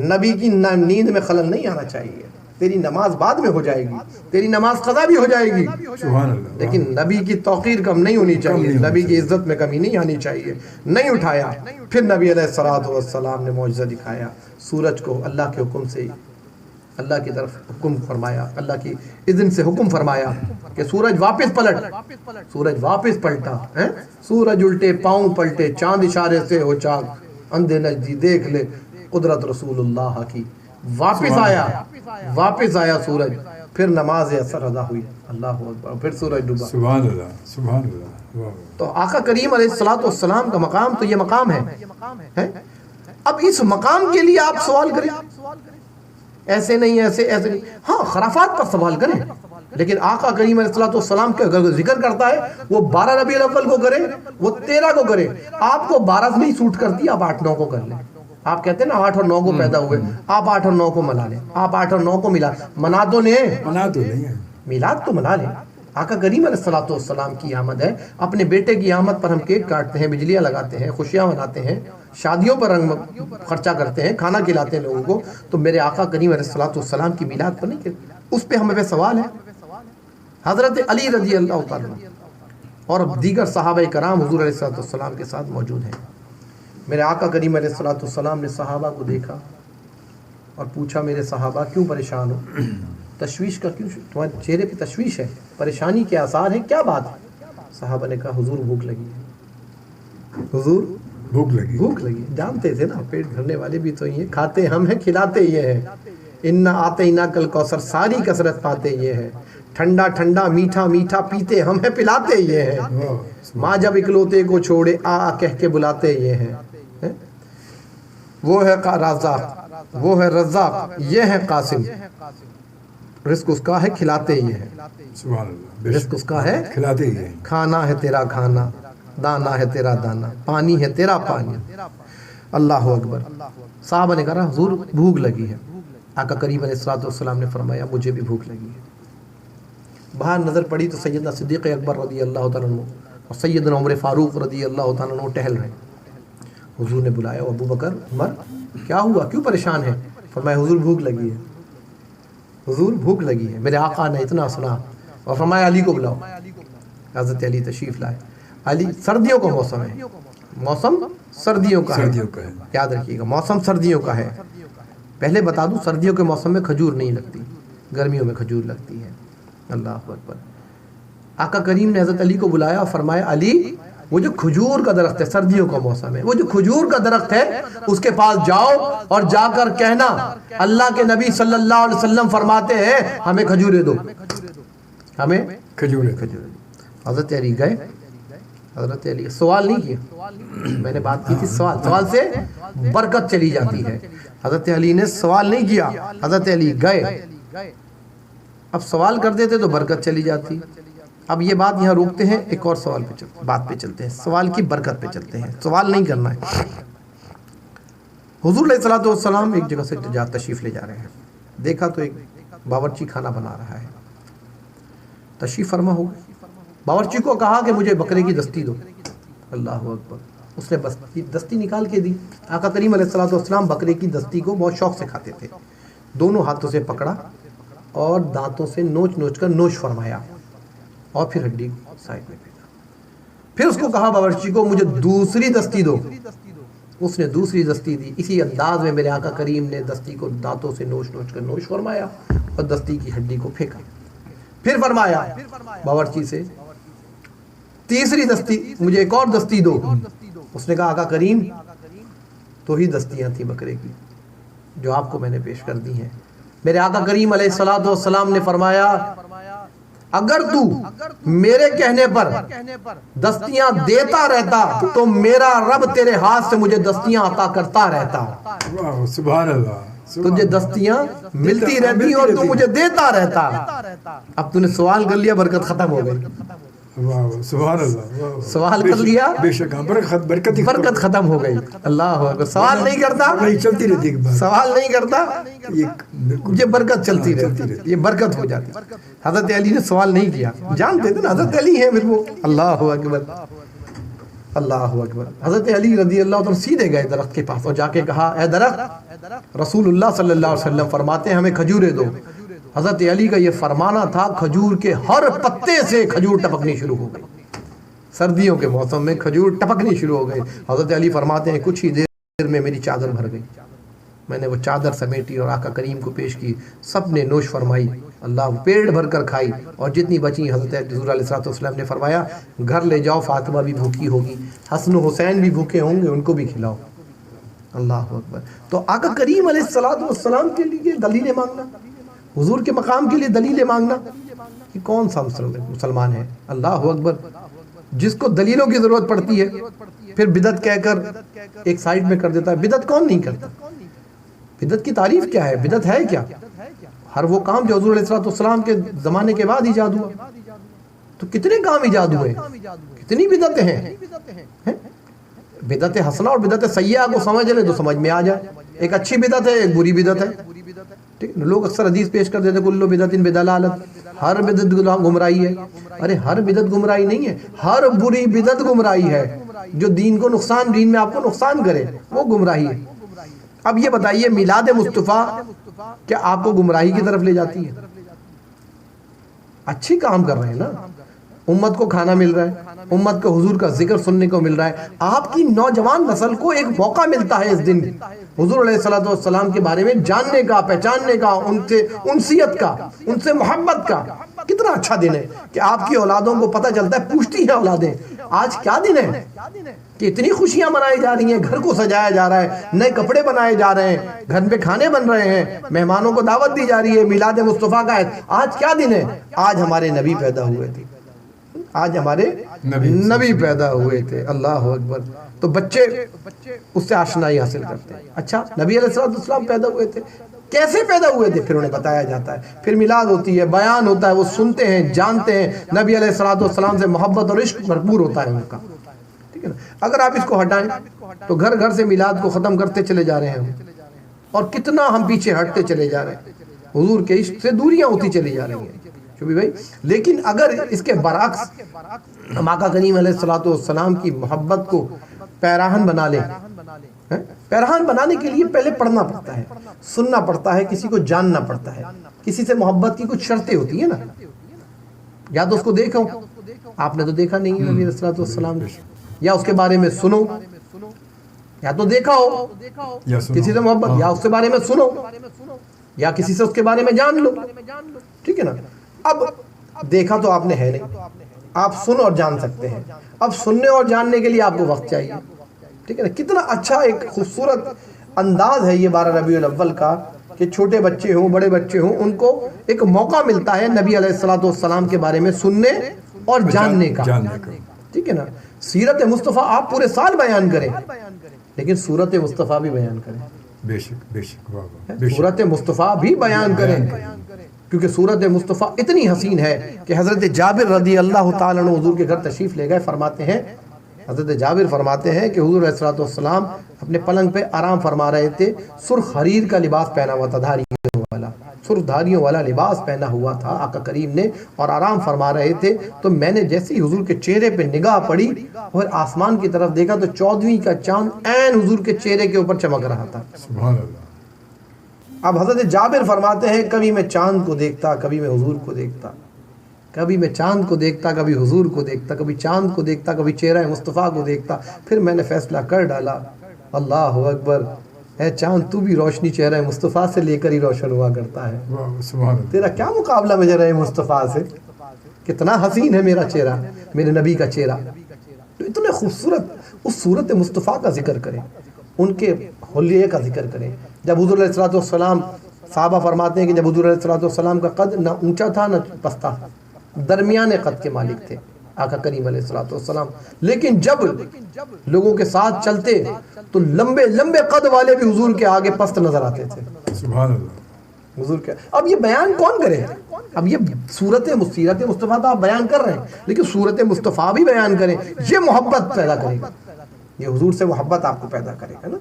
D: نبی کی نیند میں خلل نہیں آنا چاہیے، تیری نماز بعد میں ہو جائے گی، تیری نماز قضا بھی ہو جائے گی،
C: سبحان اللہ،
D: لیکن نبی کی توقیر کم نہیں ہونی چاہیے، نبی کی عزت میں کمی نہیں آنی چاہیے۔ نہیں اٹھایا۔ پھر نبی علیہ الصلوۃ والسلام نے معجزہ دکھایا، سورج کو اللہ کے حکم سے، اللہ کی طرف حکم فرمایا، اللہ کی اذن سے حکم فرمایا کہ سورج واپس پلٹ، سورج واپس پلٹا، سورج الٹے پاؤں پلٹے، چاند اشارے سے ہو چاک، اندھے نجدی دیکھ لے قدرت رسول اللہ کی، واپس آیا سورج، پھر نماز عصر ادا ہوئی، اللہ اکبر، پھر سورج ڈوبا۔
C: سبحان اللہ، سبحان اللہ۔
D: تو آقا کریم علیہ الصلوۃ والسلام کا مقام تو یہ مقام ہے۔ اب اس مقام کے لیے آپ سوال کریں، ایسے نہیں، ایسے نہیں، ہاں خرافات پر سوال کریں، لیکن آقا کریم علیہ الصلوۃ والسلام کے اگر ذکر کرتا ہے وہ 12 ربیع الاول کو کرے، وہ 13 کو کرے، آپ کو 12 نہیں سوٹ کرتی، آپ 8-9 کو کر لیں۔ آپ کہتے ہیں نا 8 اور 9 کو پیدا ہوئے، آپ 8 اور 9 کو منا لیں، آپ 8 اور 9 کو منا تو لیں،
C: منا تو نہیں ہے،
D: میلاد تو منا لیں۔ آقا کریم علیہ الصلوۃ والسلام کی آمد ہے، اپنے بیٹے کی آمد پر ہم کیک کاٹتے ہیں، بجلیاں لگاتے ہیں، خوشیاں مناتے ہیں، شادیوں پر رنگ خرچہ کرتے ہیں، کھانا کھلاتے ہیں لوگوں کو، تو میرے آقا کریم علیہ الصلوۃ والسلام کی میلاد پر نہیں کرتے، اس پہ ہمیں پہ سوال ہے۔ حضرت علی رضی اللہ تعالیٰ اور دیگر صحابہ کرام حضور علیہ الصلوۃ والسلام کے ساتھ موجود ہیں۔ میرے آقا کریم علیہ الصلوۃ والسلام نے صحابہ کو دیکھا اور پوچھا، میرے صحابہ کیوں پریشان ہو؟ تشویش کا کیوں؟ تمہارے چہرے پہ تشویش ہے، پریشانی کے آثار ہیں، کیا بات ہے؟ صحابہ نے کہا حضور بھوک لگی ہے، حضور
C: بھوک لگی۔
D: جانتے تھے نا پیٹ بھرنے والے بھی تو یہ کھاتے ہم ہیں، کھلاتے یہ ہیں، انا آتینا کل کوثر، ساری کثرت پاتے یہ ہے، ٹھنڈا ٹھنڈا میٹھا میٹھا پیتے ہم ہیں، پلاتے یہ ہیں، ماں جب اکلوتے کو چھوڑے آ کہہ کے بلاتے یہ ہیں، وہ ہے رازق، وہ ہے رزاق، یہ ہے قاسم، رزق اس کا ہے، کھلاتے ہی ہیں،
C: سبحان اللہ،
D: رزق اس کا ہے،
C: کھلاتے ہی ہیں،
D: کھانا ہے تیرا کھانا، دانا ہے تیرا دانا، پانی ہے تیرا پانی، اللہ اکبر۔ صحابہ نے کہا حضور بھوک لگی ہے۔ آقا کریم علیہ الصلوۃ والسلام نے فرمایا مجھے بھی بھوک لگی ہے۔ باہر نظر پڑی تو سیدنا صدیق اکبر رضی اللہ تعالیٰ عنہ اور سیدنا عمر فاروق رضی اللہ تعالیٰ عنہ ٹہل رہے۔ حضور نے بلایا، ابو بکر، عمر کیا ہوا، کیوں پریشان ہے؟ فرمایا حضور بھوک لگی ہے، حضور بھوک لگی ہے۔ میرے آقا نے اتنا سنا اور فرمایا علی کو بلاؤ۔ حضرت علی تشریف لائے۔ علی، سردیوں کا موسم ہے، موسم سردیوں کا ہے، یاد رکھیے گا موسم سردیوں کا ہے۔ پہلے بتا دوں سردیوں کے موسم میں کھجور نہیں لگتی، گرمیوں میں کھجور لگتی ہے، اللہ اکبر۔ آقا کریم نے حضرت علی کو بلایا اور فرمایا علی وہ جو کھجور کا درخت ہے، سردیوں کا موسم ہے، وہ جو کھجور کا درخت ہے اس کے پاس جاؤ اور جا کر کہنا اللہ کے نبی صلی اللہ علیہ وسلم فرماتے ہیں ہمیں کھجوریں دو، ہمیں کھجوریں۔ حضرت علی گئے، حضرت علی سوال نہیں کیا، میں نے بات کی تھی سوال سے برکت چلی جاتی ہے. حضرت علی نے سوال نہیں کیا، حضرت علی گئے. اب سوال کر دیتے تو برکت چلی جاتی. اب یہ بات یہاں روکتے ہیں، ایک اور سوال پہ بات پہ چلتے ہیں، سوال کی برکت پہ چلتے ہیں. سوال نہیں کرنا ہے. حضور علیہ الصلوۃ والسلام ایک جگہ سے تشریف لے جا رہے ہیں، دیکھا تو ایک باورچی کھانا بنا رہا ہے. تشریف فرما ہو گئے. باورچی کو کہا کہ مجھے بکرے کی دستی دو. اللہ اکبر. اس نے بس دستی نکال کے دی. آقا کریم علیہ الصلوۃ والسلام بکرے کی دستی کو بہت شوق سے کھاتے تھے. دونوں ہاتھوں سے پکڑا اور دانتوں سے نوچ نوچ کر نوش فرمایا اور پھر ہڈی سائڈ میں پھینکا. پھر اس کو کہا باورچی کو مجھے دوسری دستی دو. اس نے دوسری دستی دی. اسی انداز میں میرے آقا کریم نے دستی کو دانتوں سے نوچ نوچ کر نوش فرمایا اور دستی کی ہڈی کو پھینکا. پھر فرمایا باورچی سے تیسری دستی مجھے ایک اور دستی دو. اس نے کہا آقا کریم تو ہی دستیاں تھیں بکرے کی جو آپ کو میں نے پیش کر دی ہیں. میرے آقا کریم علیہ الصلوۃ والسلام نے فرمایا اگر تو میرے کہنے پر دستیاں دیتا رہتا تو میرا رب تیرے ہاتھ سے مجھے دستیاں عطا کرتا رہتا.
C: سبحان اللہ.
D: تجھے دستیاں ملتی رہتی اور تو مجھے دیتا رہتا. اب تو نے سوال کر لیا، برکت ختم ہو گئی.
C: سبحان اللہ.
D: سوال کر لیا،
C: بے شک
D: برکت ختم ہو گئی. اللہ اکبر. سوال نہیں کرتا،
C: چلتی رہتی.
D: سوال نہیں کرتا، یہ برکت چلتی رہتی، یہ برکت ہو جاتی. حضرت علی نے سوال نہیں کیا، جانتے تھے نا حضرت علی ہیں. پھر وہ اللہ اکبر اللہ اکبر. حضرت علی رضی اللہ عنہ سیدھے گئے درخت کے پاس اور جا کے کہا اے درخت، رسول اللہ صلی اللہ علیہ وسلم فرماتے ہیں ہمیں کھجوریں دو. حضرت علی کا یہ فرمانا تھا کھجور کے ہر پتے سے کھجور ٹپکنی شروع ہو گئی. سردیوں کے موسم میں کھجور ٹپکنی شروع ہو گئی. حضرت علی فرماتے ہیں کچھ ہی دیر میں میری چادر بھر گئی. میں نے وہ چادر سمیٹی اور آقا کریم کو پیش کی. سب نے نوش فرمائی، اللہ پیٹ بھر کر کھائی اور جتنی بچی حضرت حضور علیہ السلام نے فرمایا گھر لے جاؤ، فاطمہ بھی بھوکی ہوگی، حسن و حسین بھی بھوکے ہوں گے، ان کو بھی کھلاؤ. اللہ اکبر. تو آقا کریم علیہ السلام کے لیے دلیلیں مانگنا، حضور کے مقام کے لیے دلیلیں مانگنا، کہ کون سا مسلمان ہے. اللہ اکبر. جس کو دلیلوں کی ضرورت پڑتی ہے پھر بدعت کہہ کر ایک سائڈ میں کر دیتا ہے. بدعت کون نہیں کرتا؟ بدعت کی تعریف کیا ہے؟ بدعت ہے کیا؟ ہر وہ کام جو حضور علیہ السلام کے زمانے کے بعد ایجاد ہوا. تو کتنے کام ایجاد ہوئے، کتنی بدعتیں ہیں. بدعت حسنہ اور بدعت سیئہ کو سمجھ لیں تو سمجھ میں آ جائے. ایک اچھی بدعت ہے، ایک بری بدعت ہے. ٹھیک. لوگ اکثر حدیث پیش کر دیتے کل بدعت بضلالۃ، ہر بدعت گمراہی ہے. ارے ہر بدعت گمراہی نہیں ہے، ہر بری بدعت گمراہی ہے. جو دین کو نقصان، دین میں آپ کو نقصان کرے وہ گمراہی ہے. اب یہ بتائیے میلاد مصطفیٰ کیا آپ کو گمراہی کی طرف لے جاتی ہے؟ اچھی کام کر رہے ہیں نا، امت کو کھانا مل رہا ہے، امت کو حضور کا ذکر سننے کو مل رہا ہے. آپ کی نوجوان نسل کو ایک موقع ملتا ہے اس دن حضور علیہ السلام کے بارے میں جاننے کا، پہچاننے کا، ان سے انسیت کا، ان سے محبت کا. کتنا اچھا دن ہے کہ آپ کی اولادوں کو پتہ چلتا ہے، پوچھتی ہیں اولادیں آج کیا دن ہے، کہ اتنی خوشیاں منائی جا رہی ہیں، گھر کو سجایا جا رہا ہے، نئے کپڑے بنائے جا رہے ہیں، گھر پہ کھانے بن رہے ہیں، مہمانوں کو دعوت دی جا رہی ہے، میلاد مصطفیٰ کا ہے. آج کیا دن ہے؟ آج ہمارے نبی پیدا ہوئے تھے، آج ہمارے نبی پیدا ہوئے تھے. اللہ اکبر. تو بچے اس سے آشنائی حاصل کرتے ہیں. اچھا نبی علیہ السلام پیدا ہوئے تھے، کیسے پیدا ہوئے تھے؟ پھر انہیں بتایا جاتا ہے، پھر میلاد ہوتی ہے، بیان ہوتا ہے، وہ سنتے ہیں، جانتے ہیں. نبی علیہ السلام سے محبت اور عشق بھرپور ہوتا ہے ان کا. ٹھیک ہے نا. اگر آپ اس کو ہٹائیں تو گھر گھر سے میلاد کو ختم کرتے چلے جا رہے ہیں ہم، اور کتنا ہم پیچھے ہٹتے چلے جا رہے ہیں، حضور کے عشق سے دوریاں ہوتی چلی جا رہی ہیں شبی بھائی. لیکن اگر اس کے برعکس ہم آقا کریم علیہ السلام کی محبت کو پیراہن بنا لیں. پیراہن بنانے کے لیے پہلے پڑھنا پڑتا ہے، سننا پڑتا ہے، کسی کو جاننا پڑتا ہے. کسی سے محبت کی کچھ شرطیں ہوتی ہیں نا. یا تو اس کو دیکھو، آپ نے تو دیکھا نہیں ہے نبی علیہ السلام، یا اس کے بارے میں سنو، یا تو دیکھا ہو کسی سے محبت، یا اس کے بارے میں سنو، یا کسی سے اس کے بارے میں جان لو. ٹھیک ہے نا. اب دیکھا تو آپ نے ہے نہیں، آپ سن اور جان سکتے ہیں. اب سننے اور جاننے کے لیے آپ کو وقت چاہیے. ٹھیک ہے نا. کتنا اچھا ایک خوبصورت انداز ہے یہ 12 ربیع الاول کا، کہ چھوٹے بچے ہوں، بڑے بچے ہوں، ان کو ایک موقع ملتا ہے نبی علیہ السلام کے بارے میں سننے اور جاننے کا. ٹھیک ہے نا. سیرت مصطفیٰ آپ پورے سال بیان کریں لیکن صورت مصطفیٰ بھی بیان کریں.
C: بے شک بے شک واہ واہ بے شک
D: صورت مصطفیٰ بھی بیان کریں کیونکہ صورت مصطفیٰ اتنی حسین ہے کہ حضرت جابر رضی اللہ تعالیٰ عنہ حضور کے گھر تشریف لے گئے. فرماتے ہیں حضرت جابر فرماتے ہیں کہ حضور علیہ السلام اپنے پلنگ پہ آرام فرما رہے تھے. سرخ حریر کا لباس پہنا ہوا تھا, دھاریوں والا, سرخ دھاریوں والا لباس پہنا ہوا تھا آقا کریم نے اور آرام فرما رہے تھے. تو میں نے جیسے ہی حضور کے چہرے پہ نگاہ پڑی اور آسمان کی طرف دیکھا تو 14ویں کا چاند عین حضور کے چہرے کے اوپر چمک رہا تھا.
C: سبحان اللہ.
D: اب حضرت جابر فرماتے ہیں کبھی میں چاند کو دیکھتا, کبھی میں حضور کو دیکھتا, کبھی میں چاند کو دیکھتا, کبھی حضور کو دیکھتا, کبھی چاند کو دیکھتا, کبھی چہرہ مصطفیٰ کو دیکھتا. پھر میں نے فیصلہ کر ڈالا, اللہ اکبر, اے چاند تو بھی روشنی چہرہ مصطفیٰ سے لے کر ہی روشن ہوا کرتا ہے.
C: سبحان اللہ.
D: تیرا کیا مقابلہ میں چہرہ مصطفیٰ سے, کتنا حسین ہے میرا چہرہ, میرے نبی کا چہرہ. تو اتنے خوبصورت اس صورت مصطفیٰ کا ذکر کریں, ان کے حلیے کا ذکر کریں. جب حضور علیہ السلام, صحابہ فرماتے ہیں کہ جب حضور علیہ السلام کا قد نہ اونچا تھا نہ پستہ, درمیان قد کے مالک تھے آقا کریم علیہ السلام, لیکن جب لوگوں کے ساتھ چلتے تو لمبے لمبے قد والے بھی حضور کے آگے پست نظر آتے تھے.
C: سبحان اللہ.
D: حضور کے اب یہ بیان کون کرے؟ اب یہ سیرت مصطفیٰ تو آپ بیان کر رہے ہیں لیکن صورت مصطفیٰ بھی بیان کریں. یہ محبت پیدا کرے گا, یہ حضور سے محبت آپ کو پیدا کرے گا نا.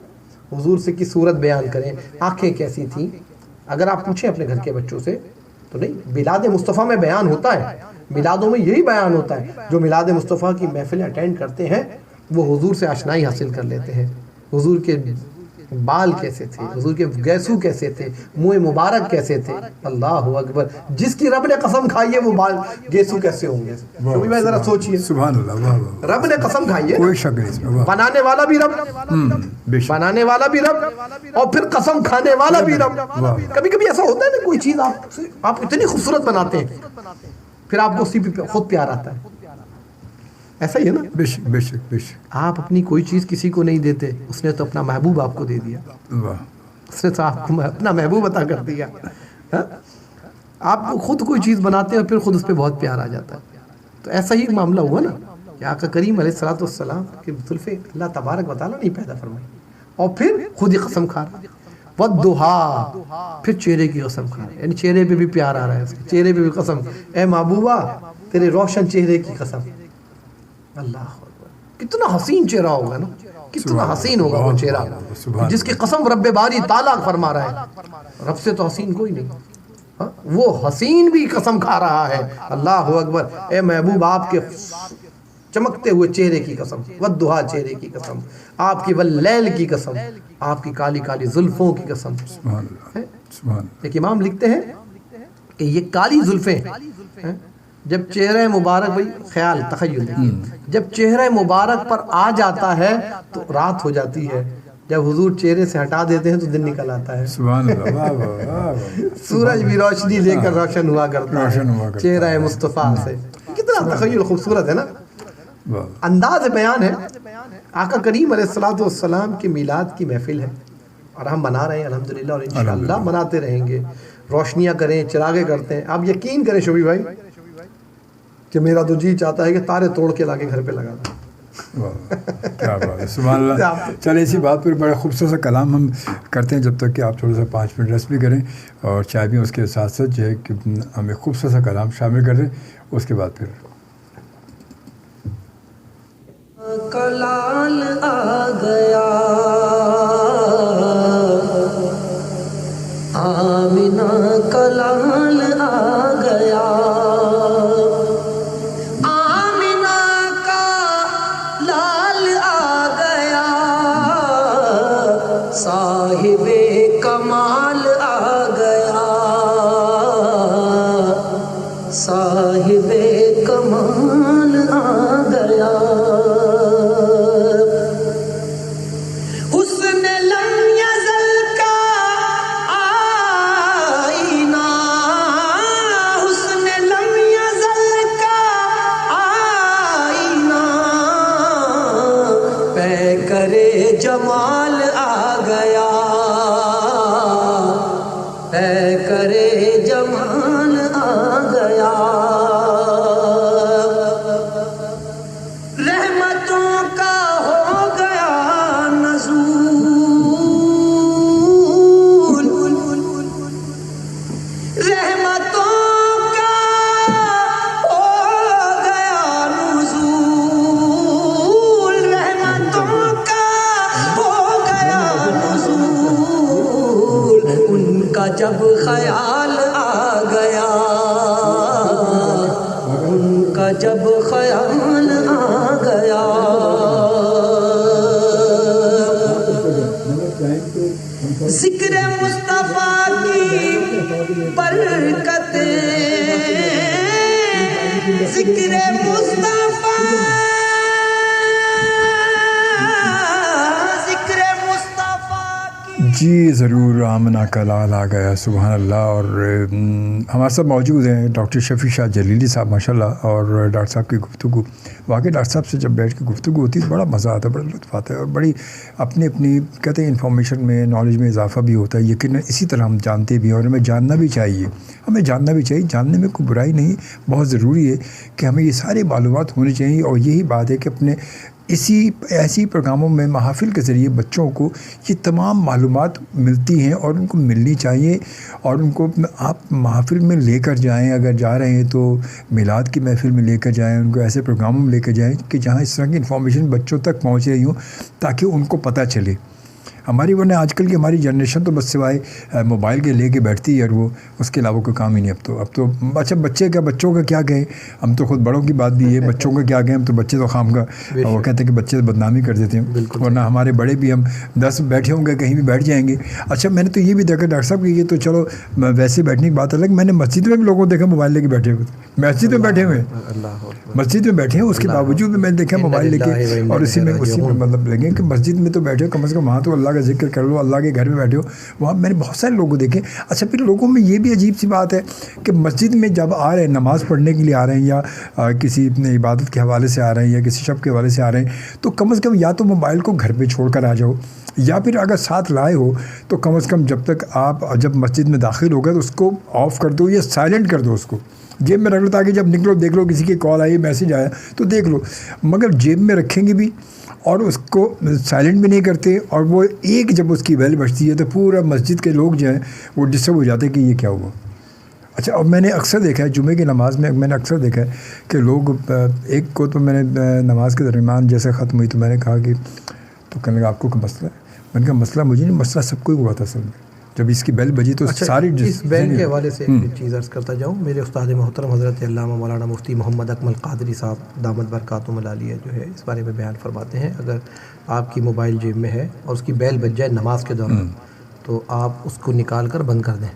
D: حضور سے کی صورت بیان کریں, آنکھیں کیسی تھیں. اگر آپ پوچھیں اپنے گھر کے بچوں سے تو نہیں, میلاد مصطفیٰ میں بیان ہوتا ہے, میلادوں میں یہی بیان ہوتا ہے. جو میلاد مصطفیٰ کی محفلیں اٹینڈ کرتے ہیں وہ حضور سے آشنائی حاصل کر لیتے ہیں. حضور کے بال کیسے تھے, حضور کے گیسو کیسے تھے, منہ مبارک کیسے تھے. اللہ اکبر, جس کی رب نے قسم کھائی ہے وہ بال گیسو کیسے ہوں گے. کبھی میں ذرا سوچئے,
C: سبحان اللہ. واہ واہ.
D: رب نے قسم کھائی ہے,
C: کوئی شک نہیں اس میں.
D: بنانے والا بھی رب,
C: بے شک.
D: بنانے والا بھی رب اور پھر قسم کھانے والا بھی رب. کبھی کبھی ایسا ہوتا ہے نا, کوئی چیز آپ اتنی خوبصورت بناتے ہیں پھر آپ کو اسی پہ خود پیار آتا ہے. ایسا ہی ہے نا.
C: بے شک بے شک بے شک.
D: آپ اپنی کوئی چیز کسی کو نہیں دیتے, اس نے تو اپنا محبوب آپ کو دے دیا.
C: واہ.
D: اس نے تو آپ کو اپنا محبوب عطا کر دیا. آپ خود کوئی چیز بناتے ہیں اور پھر خود اس پہ بہت پیار آ جاتا ہے. تو ایسا ہی معاملہ ہوا نا کہ آقا کریم علیہ السلام کے زلفیں اللہ تبارک و تعالیٰ نے پیدا فرمائی اور پھر خود ہی قسم کھا رہا. والضحیٰ, پھر چہرے کی قسم کھا رہا, یعنی چہرے پہ بھی پیار آ رہا ہے, اس کے چہرے پہ بھی قسم, اے محبوبہ تیرے روشن چہرے کی قسم. اللہ اکبر, کتنا حسین چہرہ ہوگا نا, کتنا حسین ہوگا وہ چہرہ جس کی قسم رب باری تعالیٰ فرما رہا ہے. رب سے تو حسین کوئی نہیں, وہ حسین بھی قسم کھا رہا ہے. اللہ اکبر, اے محبوب آپ کے چمکتے ہوئے چہرے کی قسم, والضحیٰ چہرے کی قسم, آپ کی واللیل کی قسم, آپ کی کالی کالی زلفوں کی قسم.
C: سبحان اللہ. سبحان اللہ.
D: ایک امام لکھتے ہیں کہ یہ کالی زلفیں جب چہرہ مبارک, بھائی خیال تخیل دیکھیے, جب چہرہ مبارک پر آ جاتا ہے تو رات ہو جاتی ہے, جب حضور چہرے سے ہٹا دیتے ہیں تو دن نکل آتا ہے.
C: سبحان اللہ. واہ واہ واہ.
D: سورج بھی روشنی لے کر روشن ہوا کرتا ہے چہرہ مصطفیٰ سے. کتنا تخیل خوبصورت ہے نا. انداز بیان ہے. آقا کریم علیہ السلام کی میلاد کی محفل ہے اور ہم منا رہے ہیں الحمدللہ, اور انشاءاللہ مناتے رہیں گے. روشنیاں کریں, چراغیں کرتے ہیں. آپ یقین کریں شوبی بھائی کہ میرا تو جی چاہتا ہے کہ تارے توڑ کے لا کے گھر پہ لگا دیں.
C: کیا بات ہے. سبحان اللہ. چلے اسی بات پر بڑا خوبصورت سا کلام ہم کرتے ہیں جب تک کہ آپ تھوڑا سا 5 منٹ ریسٹ بھی کریں اور چائے بھی اس کے ساتھ ساتھ جو ہے کہ ہمیں خوبصورت سا کلام شامل کر دیں. اس کے بعد پھر
B: کلال آ گیا, آمینہ کلال آ گیا, آمینہ کا لال آ گیا, صاحب کمال آ گیا, صاحب کمال آ گیا. جب خیال آ گیا، ان کا جب خیال آ گیا، ذکر مصطفیٰ کی برکت، ذکر مصطفیٰ، ذکر مصطفیٰ کی۔
C: جی ضرور، آمنہ کا لال آ گیا، سبحان اللہ۔ اور ہمارے ساتھ موجود ہیں ڈاکٹر شفیع شاہ جلیلی صاحب ماشاء اللہ، اور ڈاکٹر صاحب کی گفتگو، واقعی ڈاکٹر صاحب سے جب بیٹھ کے گفتگو ہوتی ہے تو بڑا مزہ آتا ہے، بڑا لطف آتا ہے، اور بڑی اپنی کہتے ہیں انفارمیشن میں، نالج میں اضافہ بھی ہوتا ہے۔ یقیناً اسی طرح ہم جانتے بھی ہیں، اور ہمیں جاننا بھی چاہیے، جاننے میں کوئی برائی نہیں، بہت ضروری ہے کہ ہمیں یہ سارے معلومات ہونی چاہیے۔ اور یہی بات ہے کہ اپنے ایسی پروگراموں میں، محافل کے ذریعے بچوں کو یہ تمام معلومات ملتی ہیں اور ان کو ملنی چاہیے، اور ان کو آپ محافل میں لے کر جائیں، اگر جا رہے ہیں تو میلاد کی محفل میں لے کر جائیں، ان کو ایسے پروگراموں میں لے کر جائیں کہ جہاں اس طرح کی انفارمیشن بچوں تک پہنچ رہی ہوں، تاکہ ان کو پتہ چلے۔ ورنہ آج کل کی ہماری جنریشن تو بس سوائے موبائل کے لے کے بیٹھتی ہے، اور وہ اس کے علاوہ کوئی کام ہی نہیں۔ اب تو اچھا بچوں کا کیا کہیں، ہم تو خود بڑوں کی بات بھی ہے، بچوں کا کیا کہیں، ہم تو بچے تو خام کا وہ کہتے ہیں کہ بچے بدنامی کر دیتے ہیں، ورنہ ہمارے بڑے بھی، ہم 10 بیٹھے ہوں گے کہیں بھی بیٹھ جائیں گے۔ اچھا میں نے تو یہ بھی دیکھا ڈاکٹر صاحب کہ یہ تو چلو ویسے بیٹھنے کی بات الگ، میں نے مسجد میں بھی لوگوں کو دیکھا موبائل لے کے بیٹھے ہوئے، مسجد میں بیٹھے ہوئے، مسجد میں بیٹھے ہیں، اس کے باوجود بھی میں نے دیکھا موبائل لے کے، اور اسی میں مطلب لگے کہ مسجد میں تو بیٹھے ہو، کم از کم وہاں تو اللہ کا ذکر کر لو، اللہ کے گھر میں بیٹھے ہو، وہاں میں نے بہت سارے لوگوں کو دیکھے۔ اچھا پھر لوگوں میں یہ بھی عجیب سی بات ہے کہ مسجد میں جب آ رہے ہیں، نماز پڑھنے کے لیے آ رہے ہیں، یا کسی عبادت کے حوالے سے آ رہے ہیں، یا کسی شب کے حوالے سے آ رہے ہیں، تو کم از کم یا تو موبائل کو گھر پہ چھوڑ کر آ جاؤ، یا پھر اگر ساتھ لائے ہو تو کم از کم جب مسجد میں داخل ہو گئے تو اس کو آف کر دو یا سائلنٹ کر دو، اس کو جیب میں رکھ لو، تاکہ جب نکلو دیکھ لو کسی کی کال آئی، میسج آیا تو دیکھ لو، مگر جیب میں رکھیں گے بھی اور اس کو سائلنٹ بھی نہیں کرتے، اور وہ جب اس کی بیل بجتی ہے تو پورا مسجد کے لوگ جو ہیں وہ ڈسٹرب ہو جاتے ہیں کہ یہ کیا ہوا۔ اچھا، اور میں نے اکثر دیکھا ہے جمعے کی نماز میں، میں نے اکثر دیکھا ہے کہ لوگ ایک کو تو میں نے نماز کے درمیان جیسے ختم ہوئی تو میں نے کہا کہ تو کہنے لگا آپ کو کوئی مسئلہ ہے؟ میں نے کہا مسئلہ مجھے نہیں، مسئلہ سب کو ہی ہوا تھا اصل میں، جب اس کی بیل بجی تو ساری
D: اس بیل کے حوالے سے ایک چیز عرض کرتا جاؤں۔ میرے استاد محترم حضرت علامہ مولانا مفتی محمد اکمل قادری صاحب دامت برکاتہم العالیہ جو ہے اس بارے میں بیان فرماتے ہیں، اگر آپ کی موبائل جیب میں ہے اور اس کی بیل بج جائے نماز کے دوران تو آپ اس کو نکال کر بند کر دیں،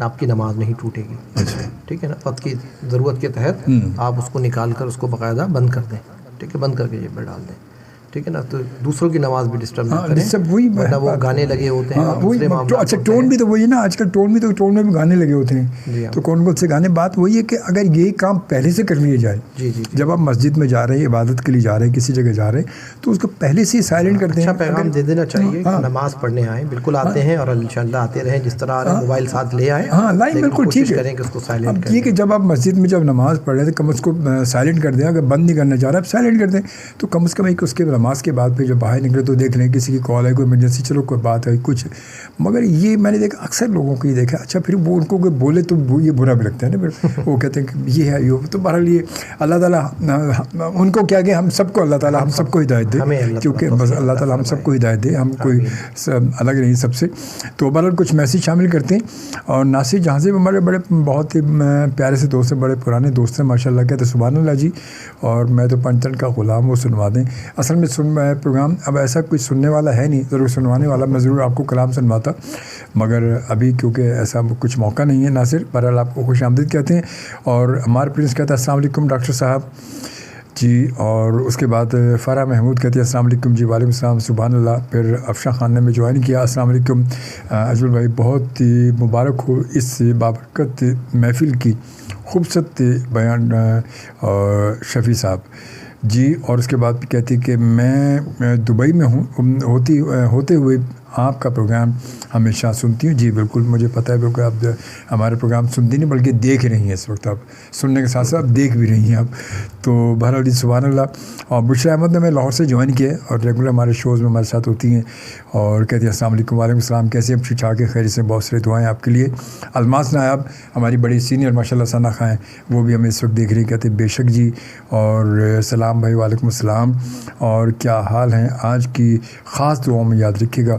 D: آپ کی نماز نہیں ٹوٹے گی، ٹھیک ہے نا؟ وقت کی ضرورت کے تحت آپ اس کو نکال کر اس کو باقاعدہ بند کر دیں، ٹھیک ہے، بند کر کے جیب میں ڈال دیں، ٹھیک ہے نا؟ تو دوسروں کی نماز بھی ڈسٹرب نہ کریں، ورنہ وہ گانے لگے ہوتے ہیں۔
C: اچھا ٹون بھی تو وہی نا، آج کل ٹون میں بھی گانے لگے ہوتے ہیں، تو کون سے گانے؟ بات وہی ہے کہ اگر یہ کام پہلے سے کر لیے جائے، جب آپ مسجد میں جا رہے ہیں، عبادت کے لیے جا رہے ہیں، کسی جگہ جا رہے ہیں، تو اس کو پہلے سے سائلنٹ کر دیں۔
D: اچھا پیغام دے دینا چاہیے کہ نماز پڑھنے آئیں، بالکل آتے ہیں اور انشاءاللہ آتے رہیں، جس طرح موبائل ساتھ لے آئیں،
C: ہاں لائن بالکل ٹھیک ہے،
D: کریں کہ اس کو سائلنٹ
C: یہ کہ جب آپ مسجد میں جب نماز پڑھ رہے ہیں تو کم از کم سائلنٹ کر دیں، اگر بند نہیں کرنا چاہ رہا آپ سائلنٹ کر دیں، تو کم از کم ایک اس کے نماز کے بعد پھر جب باہر نکلے تو دیکھ لیں کسی کی کال ہے، کوئی ایمرجنسی، چلو کوئی بات ہے کچھ، مگر یہ میں نے دیکھا اکثر لوگوں کو یہ دیکھا۔ اچھا پھر وہ ان کو کوئی بولے تو یہ برا بھی لگتا ہے نا، پھر وہ کہتے ہیں کہ یہ ہے یہ، تو بہرحال یہ اللہ تعالیٰ ان کو کیا کہ ہم سب کو اللہ تعالیٰ ہم سب کو ہدایت دے، کیونکہ بس اللہ تعالیٰ ہم سب کو ہدایت دے، ہم کوئی الگ نہیں سب سے۔ تو بہرحال کچھ میسیج شامل کرتے ہیں، اور ناصر جہاں سے ہمارے بڑے بہت ہی پیارے سے دوست ہیں، بڑے پرانے دوست ہیں ماشاء اللہ، کہتے ہیں سبحان اللہ جی، اور میں تو پنچن کا غلام، وہ سنوا دیں۔ اصل میں پروگرام اب ایسا کوئی سننے والا ہے نہیں، ضرور سنوانے والا، میں ضرور آپ کو کلام سنواتا، مگر ابھی کیونکہ ایسا کچھ موقع نہیں ہے ناصر، بہرحال آپ کو خوش آمدید کہتے ہیں۔ اور ہمارے پرنس کہتا ہے السلام علیکم ڈاکٹر صاحب جی، اور اس کے بعد فرح محمود کہتے ہیں السلام علیکم جی، وعلیکم السلام، سبحان اللہ۔ پھر افشاں خان نے میں جوائن کیا، السلام علیکم اجمل بھائی، بہت ہی مبارک ہو اس بابرکت محفل کی، خوبصورت بیان شفیع صاحب جی۔ اور اس کے بعد کہتی کہ میں دبئی میں ہوں، ہوتے ہوئے آپ کا پروگرام ہمیشہ سنتی ہوں۔ جی بالکل، مجھے پتہ ہے، بالکل آپ ہمارے پروگرام سنتی نہیں بلکہ دیکھ رہی ہیں اس وقت، آپ سننے کے ساتھ ساتھ دیکھ بھی رہی ہیں آپ، تو بہرحال سبحان اللہ۔ اور بشریٰ احمد نے میں لاہور سے جوائن کیا ہے اور ریگولر ہمارے شوز میں ہمارے ساتھ ہوتی ہیں، اور کہتی ہیں السلام علیکم، وعلیکم السلام، کیسے ہم ٹھیک ٹھاک ہے، خیر سے، بہت سارے دعائیں آپ کے لیے۔ الماس نایاب ہماری بڑی سینئر ماشاء اللہ ثنا خاں ہیں، وہ بھی ہمیں اس وقت دیکھ رہی، کہتے ہیں بے شک جی، اور سلام بھائی، وعلیکم السلام، اور کیا حال ہیں، آج کی خاص دعاؤں میں یاد رکھیے گا،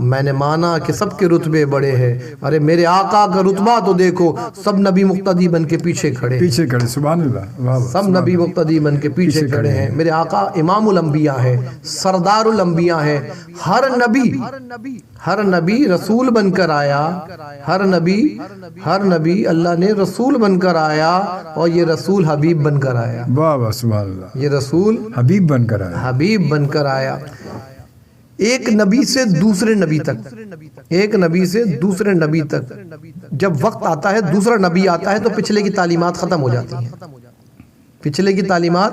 D: میں نے مانا کہ سب کے رتبے بڑے ہیں، ارے میرے آقا کا رتبہ تو دیکھو، سب نبی مقتدی بن کے پیچھے کھڑے،
C: سبحان اللہ، واہ واہ،
D: سب نبی مقتدی بن کے پیچھے کھڑے ہیں۔ میرے آقا امام الانبیاء ہے، سردار الانبیاء ہے، ہر نبی رسول بن کر آیا، ہر نبی اللہ نے رسول بن کر آیا، اور یہ رسول حبیب بن کر آیا،
C: واہ واہ، سبحان اللہ،
D: یہ رسول
C: حبیب بن کر آیا،
D: حبیب بن کر آیا۔ ایک نبی سے دوسرے نبی تک، ایک نبی سے دوسرے نبی تک جب وقت آتا ہے، دوسرا نبی آتا ہے تو پچھلے کی تعلیمات ختم ہو جاتی ہیں، پچھلے کی تعلیمات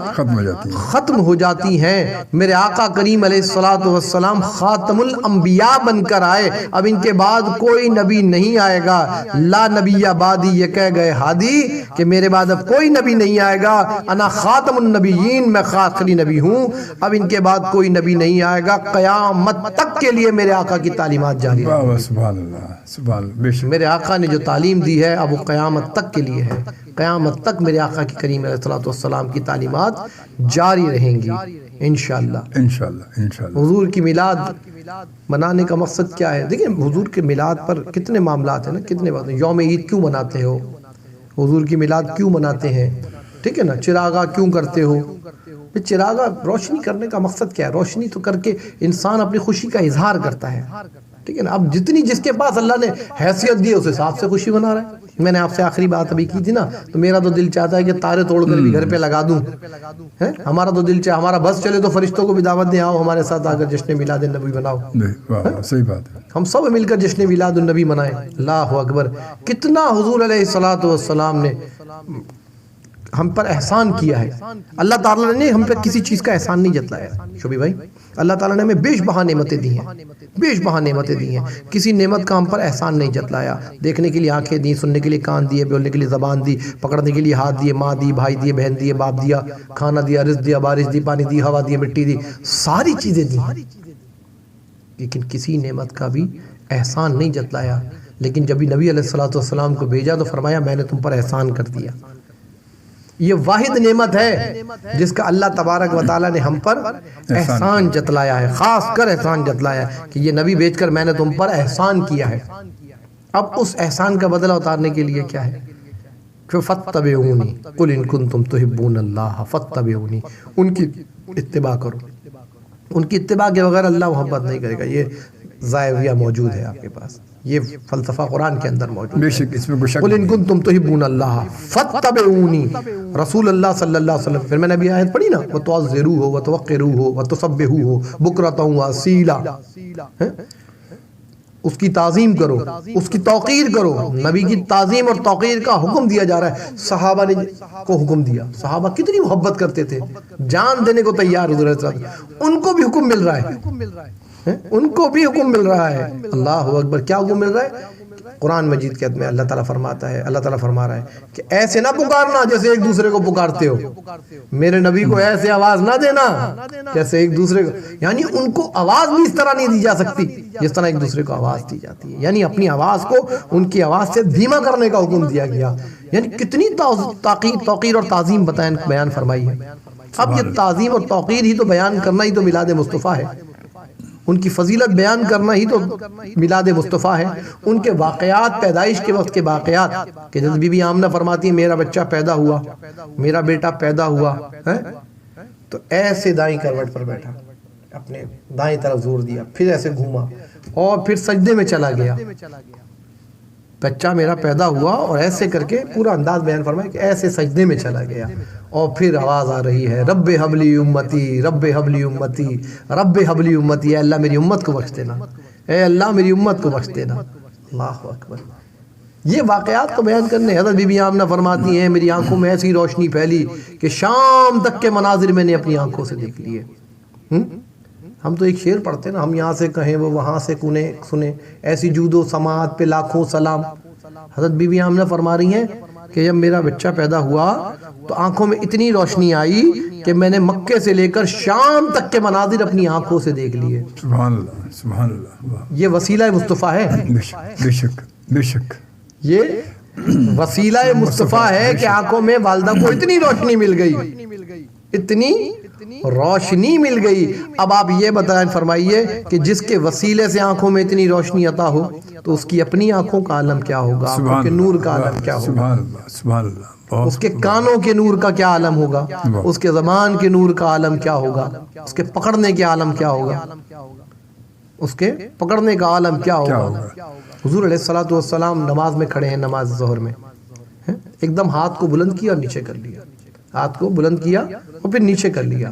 D: ختم ہو جاتی ہیں۔ میرے آقا کریم علیہ السلام خاتم الانبیاء بن کر آئے، اب ان کے بعد کوئی نبی نہیں آئے گا، لا نبی بعدی، یہ کہہ گئے ہادی کہ میرے بعد اب کوئی نبی نہیں آئے گا، انا خاتم النبیین، میں آخری نبی ہوں، اب ان کے بعد کوئی نبی نہیں آئے گا، قیامت تک کے لیے میرے آقا کی تعلیمات جاری رہیں گی۔
C: سبحان اللہ، سبحان اللہ، بے شک
D: میرے آقا نے جو تعلیم دی ہے اب وہ قیامت تک کے لیے ہے، قیامت تک میرے آقا کی کریم علیہ السلام کی تعلیمات جاری رہیں گی انشاءاللہ۔
C: انشاءاللہ۔
D: حضور کی میلاد منانے کا مقصد کیا ہے؟ دیکھیں حضور کے میلاد پر کتنے معاملات ہیں نا، کتنے باتیں۔ یوم عید کیوں مناتے ہو؟ حضور کی میلاد کیوں مناتے ہیں؟ ٹھیک ہے نا، چراغا کیوں کرتے ہو؟ چراغا روشنی کرنے کا مقصد کیا ہے؟ روشنی تو کر کے انسان اپنی خوشی کا اظہار کرتا ہے، ٹھیک ہے نا۔ اب جتنی جس کے پاس اللہ نے حیثیت دی اس حساب سے خوشی منا رہا ہے۔ میں نے آپ سے آخری بات ابھی کی تھی نا، تو میرا تو دل چاہتا ہے کہ تارے توڑ کر بھی گھر پہ لگا دوں، ہمارا تو دل چاہتا، ہمارا بس چلے تو فرشتوں کو بھی دعوت دیں، آؤ ہمارے ساتھ آ کر جشن میلاد النبی مناؤ،
C: صحیح بات ہے،
D: ہم سب مل کر جشن میلاد النبی منائیں۔ اللہ اکبر، کتنا حضور علیہ السلام نے ہم پر احسان کیا ہے۔ اللہ تعالیٰ نے ہم پر کسی چیز کا احسان نہیں جتلایا شبی بھائی، اللہ تعالیٰ نے ہمیں بیش بہا نعمتیں دی ہیں، بیش بہا نعمتیں دی ہیں، کسی نعمت کا ہم پر احسان نہیں جتلایا۔ دیکھنے کے لیے آنکھیں دی، سننے کے لیے کان دیے، بولنے کے لیے زبان دی، پکڑنے کے لیے ہاتھ دیے، ماں دی، بھائی دیے، بہن دیے، باپ دیا، کھانا دیا، رزق دیا، بارش دی، پانی دی، ہوا دی، مٹی دی، ساری چیزیں دی ہیں، لیکن کسی نعمت کا بھی احسان نہیں جتلایا۔ لیکن جب بھی نبی علیہ السلام کو بھیجا تو فرمایا میں نے تم پر احسان کر دیا۔ یہ واحد نعمت ہے جس کا اللہ تبارک و تعالیٰ نے ہم پر احسان جتلایا ہے، خاص کر احسان جتلایا ہے کہ یہ نبی بھیج کر میں نے تم پر احسان کیا ہے۔ اب اس احسان کا بدلہ اتارنے کے لیے کیا ہے؟ فَاتَّبِعُونِي قُلْ إِن كُنتُمْ تُحِبُّونَ اللَّهَ فَاتَّبِعُونِي، ان کی اتباع کرو، ان کی اتباع کے بغیر اللہ محبت نہیں کرے گا۔ یہ زاویہ موجود ہے آپ کے پاس، یہ فلسفہ قرآن کے اندر موجود ہے۔ قُلْ إِن كُنتُمْ تُحِبُّونَ اللَّهَ فَاتَّبِعُونِي، رسول اللہ صلی اللہ علیہ وسلم۔ پھر میں نے ابھی آیت پڑھی نا، وَتُعَزِّرُوهُ وَتُوَقِّرُوهُ وَتُسَبِّحُوهُ بُكْرَةً وَأَصِيلًا، اس کی تعظیم کرو، اس کی توقیر کرو۔ نبی کی تعظیم اور توقیر کا حکم دیا جا رہا ہے، صحابہ نے کو حکم دیا۔ صحابہ کتنی محبت کرتے تھے، جان دینے کو تیار حضور صلی اللہ علیہ وسلم، ان کو بھی حکم مل رہا ہے، ان کو بھی حکم مل رہا ہے۔ اللہ اکبر، کیا حکم مل رہا ہے؟ قرآن مجید کے میں اللہ تعالیٰ فرماتا ہے، اللہ تعالیٰ فرما رہا ہے کہ ایسے نہ پکارنا جیسے ایک دوسرے کو پکارتے ہو، میرے نبی کو ایسے آواز نہ دینا جیسے ایک دوسرے کو، یعنی ان کو آواز بھی اس طرح نہیں دی جا سکتی جس طرح ایک دوسرے کو آواز دی جاتی ہے، یعنی اپنی آواز کو ان کی آواز سے دھیما کرنے کا حکم دیا گیا۔ یعنی کتنی توقیر اور تعظیم بیان فرمائی ہے۔ اب یہ تعظیم اور توقیر ہی تو بیان کرنا ہی تو میلاد مصطفیٰ ہے، ان کی فضیلت بیان کرنا ہی تو میلاد مصطفیٰ ہے۔ ان کے واقعات، پیدائش کے وقت کے واقعات، کہ جب بی بی آمنہ فرماتی ہے میرا بچہ پیدا ہوا، میرا بیٹا پیدا ہوا، تو ایسے دائیں کروٹ پر بیٹھا، اپنے دائیں طرف زور دیا، پھر ایسے گھوما اور پھر سجدے میں چلا گیا۔ بچہ میرا پیدا ہوا اور ایسے کر کے پورا انداز بیان فرمایا کہ ایسے سجدے میں چلا گیا، اور پھر آواز آ رہی ہے رب حبلی امتی، رب حبلی امتی، رب حبلی امتی، اے اللہ میری امت کو بخش دینا، اے اللہ میری امت کو بخش دینا۔ اللہ اکبر، یہ واقعات کو بیان کرنے حضرت بی بی آمنہ فرماتی ہیں میری آنکھوں میں ایسی روشنی پھیلی کہ شام تک کے مناظر میں نے اپنی آنکھوں سے دیکھ لیے۔ ہم تو ایک شعر پڑھتے ہیں نا، ہم یہاں سے کہیں وہ وہاں سے سنیں، ایسی جود و سماعت پہ لاکھوں سلام۔ حضرت بی بی آمنہ فرما رہی ہیں کہ جب میرا بچہ پیدا ہوا تو آنکھوں میں اتنی روشنی آئی کہ میں نے مکے سے لے کر شام تک کے مناظر اپنی آنکھوں سے دیکھ لیے۔
C: سبحان اللہ، سبحان اللہ،
D: یہ وسیلہ مصطفیٰ ہے،
C: بے شک بے شک،
D: یہ وسیلہ مصطفیٰ ہے کہ آنکھوں میں والدہ کو اتنی روشنی مل گئی، اتنی روشنی مل گئی. اب آپ یہ بتائیں فرمائیے کہ جس کے وسیلے سے آنکھوں میں اتنی روشنی عطا ہو تو اس کی اپنی آنکھوں کا عالم کیا ہوگا, آنکھوں کے نور کا عالم کیا ہوگا,
C: سبحان اللہ سبحان اللہ,
D: اس کے کانوں کے نور کا کیا عالم ہوگا, اس کے زبان کے نور کا عالم کیا ہوگا, اس کے پکڑنے کے عالم کیا ہوگا, اس کے پکڑنے کا عالم کیا ہوگا. حضور علیہ الصلوۃ والسلام نماز میں کھڑے ہیں, نماز ظہر میں, ایک دم ہاتھ کو بلند کیا اور نیچے کر لیا, ہاتھ کو بلند کیا اور پھر نیچے کر لیا.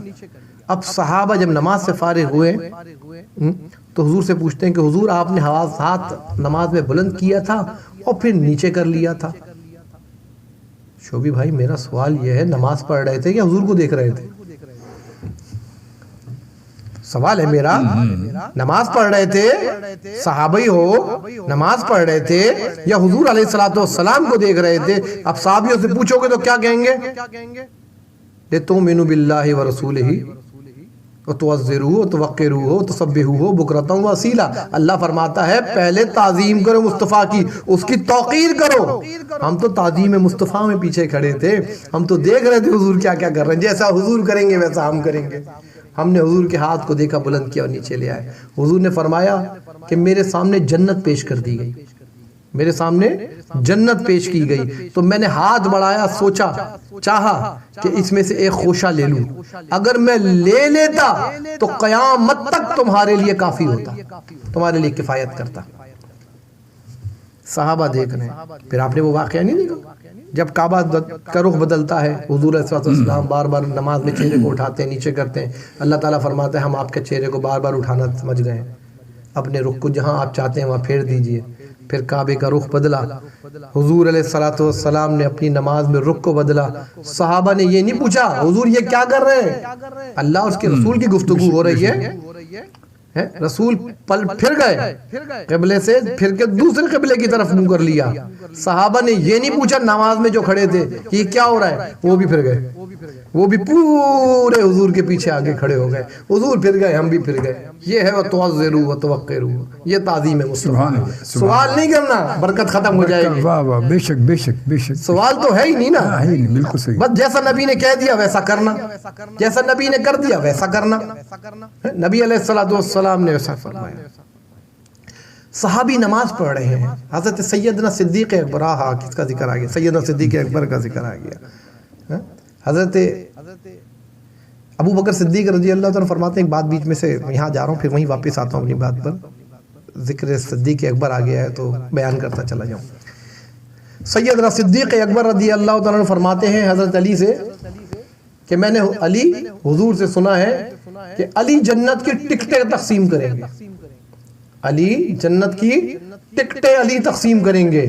D: اب صحابہ جب نماز سے فارغ ہوئے تو حضور سے پوچھتے ہیں کہ حضور آپ نے ہاتھ نماز میں بلند کیا تھا اور پھر نیچے کر لیا تھا. شوبی بھائی میرا سوال یہ ہے, نماز پڑھ رہے تھے یا حضور کو دیکھ رہے تھے؟ سوال ہے میرا, نماز پڑھ رہے تھے, صحابی ہو, نماز پڑھ رہے تھے یا حضور علیہ الصلوۃ والسلام کو دیکھ رہے تھے؟ اب صحابیوں سے پوچھو گے تو کیا کہیں گے؟ لِتُؤْمِنُوا بِاللَّهِ وَرَسُولِهِ وَتُعَزِّرُوهُ وَتُوَقِّرُوهُ وَتُسَبِّحُوهُ بُكْرَةً وَأَصِيلًا. اللہ فرماتا ہے پہلے تعظیم کرو مصطفیٰ کی, اس کی توقیر کرو. ہم تو تعظیم مصطفیٰ میں پیچھے کھڑے تھے, ہم تو دیکھ رہے تھے حضور کیا کیا کر رہے ہیں, جیسا حضور کریں گے ویسا ہم کریں گے. ہم نے حضور کے ہاتھ کو دیکھا, بلند کیا اور نیچے لے آئے. حضور نے فرمایا کہ میرے سامنے جنت پیش کر دی گئی, میرے سامنے جنت پیش کی گئی, تو میں نے ہاتھ بڑھایا, سوچا, چاہا کہ اس میں سے ایک خوشہ لے لوں. اگر میں لے لیتا تو قیامت تک تمہارے لیے کافی ہوتا, تمہارے لیے کفایت کرتا. صحابہ دیکھ رہے ہیں. پھر آپ نے وہ واقعہ نہیں دیکھا جب کعبہ کا رخ بدلتا ہے, حضور علیہ السلام بار بار نماز میں چہرے کو اٹھاتے ہیں, نیچے کرتے ہیں, اللہ تعالیٰ فرماتا ہے ہم آپ کے چہرے کو بار بار اٹھانا سمجھ گئے ہیں, اپنے رخ کو جہاں آپ چاہتے ہیں وہاں پھیر دیجئے. پھر کعبے کا رخ بدلا, حضور علیہ السلام نے اپنی نماز میں رخ کو بدلا. صحابہ نے یہ نہیں پوچھا حضور یہ کیا کر رہے ہیں, اللہ اور اس کے رسول کی گفتگو ہو رہی ہے, رسول پھر گئے قبلے سے, پھر کے دوسرے قبلے کی طرف منہ کر لیا. صحابہ نے یہ نہیں پوچھا نماز میں جو کھڑے تھے کہ یہ کیا ہو رہا ہے, وہ بھی پھر گئے, وہ بھی پورے حضور کے پیچھے آگے کھڑے ہو گئے. حضور پھر گئے, ہم بھی پھر گئے. یہ ہے وَتُعَزِّرُوا وَتُوَقِّرُوا, یہ تعظیم ہے مصطفیٰ. سوال نہیں کرنا, برکت ختم ہو جائے گی.
C: واہ واہ, بے شک بے شک بے شک,
D: سوال تو ہے ہی نہیں نا,
C: بالکل صحیح.
D: بس جیسا نبی نے کہہ دیا ویسا کرنا, جیسا نبی نے کر دیا ویسا کرنا. نبی علیہ السلام نے ویسا فرمایا. صحابی نماز پڑھ رہے ہیں, حضرت سیدنا صدیق اکبر, کس کا ذکر آ گیا, سیدنا صدیق اکبر کا ذکر آ گیا. حضرت ابو بکر صدیق رضی اللہ عنہ فرماتے ہیں, ایک بات بیچ میں سے یہاں جا رہا ہوں پھر وہیں واپس آتا ہوں اپنی بات پر, ذکر صدیق اکبر آ گیا ہے تو بیان کرتا چلا جاؤں. سیدنا صدیق اکبر رضی اللہ عنہ فرماتے ہیں حضرت علی سے کہ میں نے علی حضور سے سنا ہے کہ علی جنت کی ٹکٹیں تقسیم کریں گے, علی جنت کی ٹکٹیں علی تقسیم کریں گے.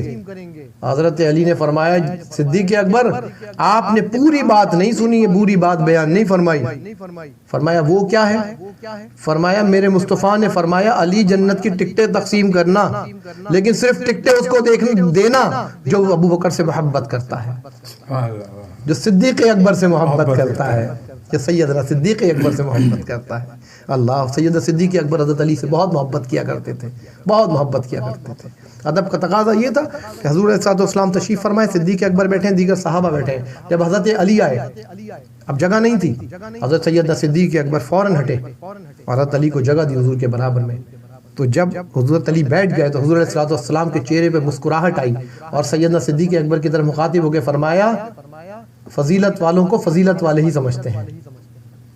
D: حضرت علی نے فرمایا صدیق اکبر آپ نے پوری بات نہیں سنی ہے, بری بات بیان نہیں فرمائی. فرمایا وہ کیا ہے؟ فرمایا میرے مصطفیٰ نے فرمایا علی جنت کی ٹکٹیں تقسیم کرنا, لیکن صرف ٹکٹیں اس کو دینا جو ابو بکر سے محبت کرتا ہے, جو صدیق اکبر سے محبت کرتا ہے, جو سیدنا صدیق اکبر سے محبت کرتا ہے. اللہ, سیدنا صدیق اکبر حضرت علی سے بہت محبت کیا کرتے تھے, بہت محبت کیا کرتے تھے. ادب کا تقاضا یہ تھا کہ حضور علیہ السلام تشریف فرمائے, صدیق اکبر بیٹھے ہیں, دیگر صحابہ بیٹھے ہیں. جب حضرت علی آئے, اب جگہ نہیں تھی, حضرت سیدنا صدیق اکبر فوراً ہٹے, حضرت علی کو جگہ دی حضور کے برابر میں. تو جب حضرت علی بیٹھ گئے تو حضور علیہ السلام کے چہرے پہ مسکراہٹ آئی اور سیدنا صدیق اکبر کی طرف مخاطب ہو کے فرمایا فضیلت والوں کو فضیلت والے ہی سمجھتے ہیں.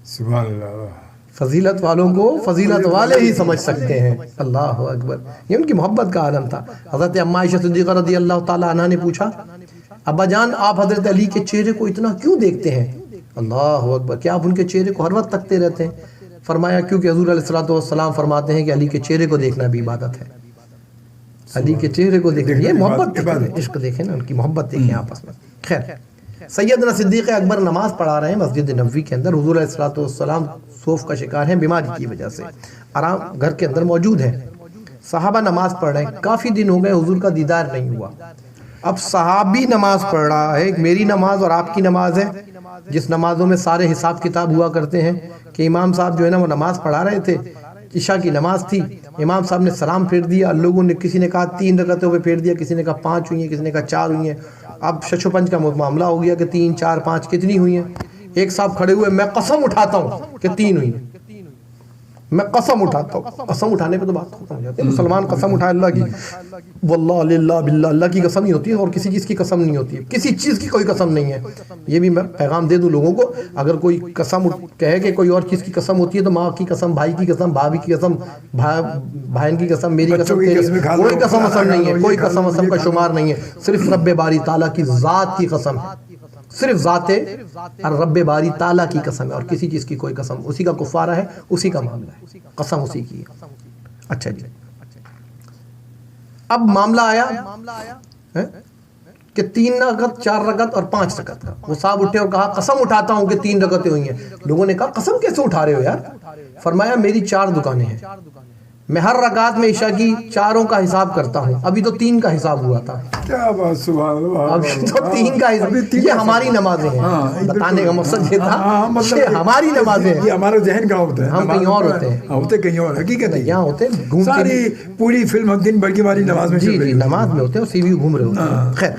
C: سبحان اللہ,
D: فضیلت والوں کو فضیلت والے ہی سمجھ سکتے ہیں. اللہ اکبر, یہ ان کی محبت کا عالم تھا. حضرت اما عائشہ صدیقہ رضی اللہ تعالی عنہا نے پوچھا ابا جان آپ حضرت علی کے چہرے کو اتنا کیوں دیکھتے ہیں؟ اللہ اکبر, کیا آپ ان کے چہرے کو ہر وقت تکتے رہتے ہیں؟ فرمایا کیونکہ حضور علیہ السلام فرماتے ہیں کہ علی کے چہرے کو دیکھنا بھی عبادت ہے. علی کے چہرے کو دیکھنا, یہ محبت, عشق دیکھیں نا, ان کی محبت دیکھیں آپس میں. خیر, سیدنا صدیق اکبر نماز پڑھا رہے ہیں مسجد نبوی کے اندر. حضور علیہ السلام خوف کا شکار ہیں بیماری کی وجہ سے, آرام گھر کے اندر موجود ہیں. صحابہ نماز پڑھ رہے ہیں, کافی دن ہو گئے حضور کا دیدار نہیں ہوا. اب صحابی نماز پڑھ رہا ہے, ایک میری نماز اور آپ کی نماز ہے, جس نمازوں میں سارے حساب کتاب ہوا کرتے ہیں کہ امام صاحب جو ہے نا وہ نماز پڑھا رہے تھے, عشاء کی نماز تھی, امام صاحب نے سلام پھیر دیا, لوگوں نے کسی نے کہا 3 رکعتوں پہ پھیر دیا, کسی نے کہا 5 ہوئی ہیں, کسی نے کہا 4 ہوئی ہیں. اب شش و پنج کا معاملہ ہو گیا کہ 3 4 5 کتنی ہوئی ہیں. ایک صاحب کھڑے ہوئے, میں قسم اٹھاتا ہوں کہ 3 ہوئی, میں قسم اٹھاتا ہوں. قسم اٹھانے پہ تو بات ختم ہو جاتی ہے. مسلمان قسم اٹھائے اللہ کی, واللہ للہ باللہ, اللہ کی قسم ہی ہوتی ہے اور کسی چیز کی قسم نہیں ہوتی ہے, کسی چیز کی کوئی قسم نہیں ہے. یہ بھی میں پیغام دے دوں لوگوں کو, اگر کوئی قسم کہے کہ کوئی اور چیز کی قسم ہوتی ہے تو ماں کی قسم, بھائی کی قسم, بھابھی کی قسم, بہن کی قسم, میری قسم, کوئی قسم وسم نہیں ہے, کوئی قسم وسم کا شمار نہیں ہے. صرف رب باری تعالیٰ کی ذات کی قسم ہے, صرف ذات رب باری تعالیٰ کی قسم ہے, اور کسی چیز کی کوئی قسم. اسی کا کفارہ ہے, اسی کا معاملہ ہے, قسم اسی کی ہے. اچھا جی, اب معاملہ آیا کہ 3 رکعت, 4 رکعت اور 5 رکعت کا. وہ صاحب اٹھے اور کہا قسم اٹھاتا ہوں کہ 3 رکعتیں ہوئی ہیں. لوگوں نے کہا قسم کیسے اٹھا رہے ہو یار؟ فرمایا میری 4 دکانیں ہیں, میں ہر رکعت میں عشاء کی 4 کا حساب کرتا ہوں. ابھی تو 3 کا حساب ہوا تھا,
C: کیا بات, سبحان اللہ.
D: ابھی تو 3 کا حساب. یہ ہماری نمازیں ہیں, بتانے کا مقصد یہ تھا کہ ہماری نمازیں ہیں.
C: یہ ہمارا ذہن کہاں ہوتا ہے,
D: ہم کہیں اور ہوتے ہیں,
C: ہوتے کہیں اور, حقیقت ہے
D: یہاں ہوتے ہیں گھوم
C: ساری پوری فلم دن بھر کی ہماری نماز میں.
D: جی جی, نماز میں ہوتے ہیں اور سی وی گھوم رہے ہوتے ہیں. خیر,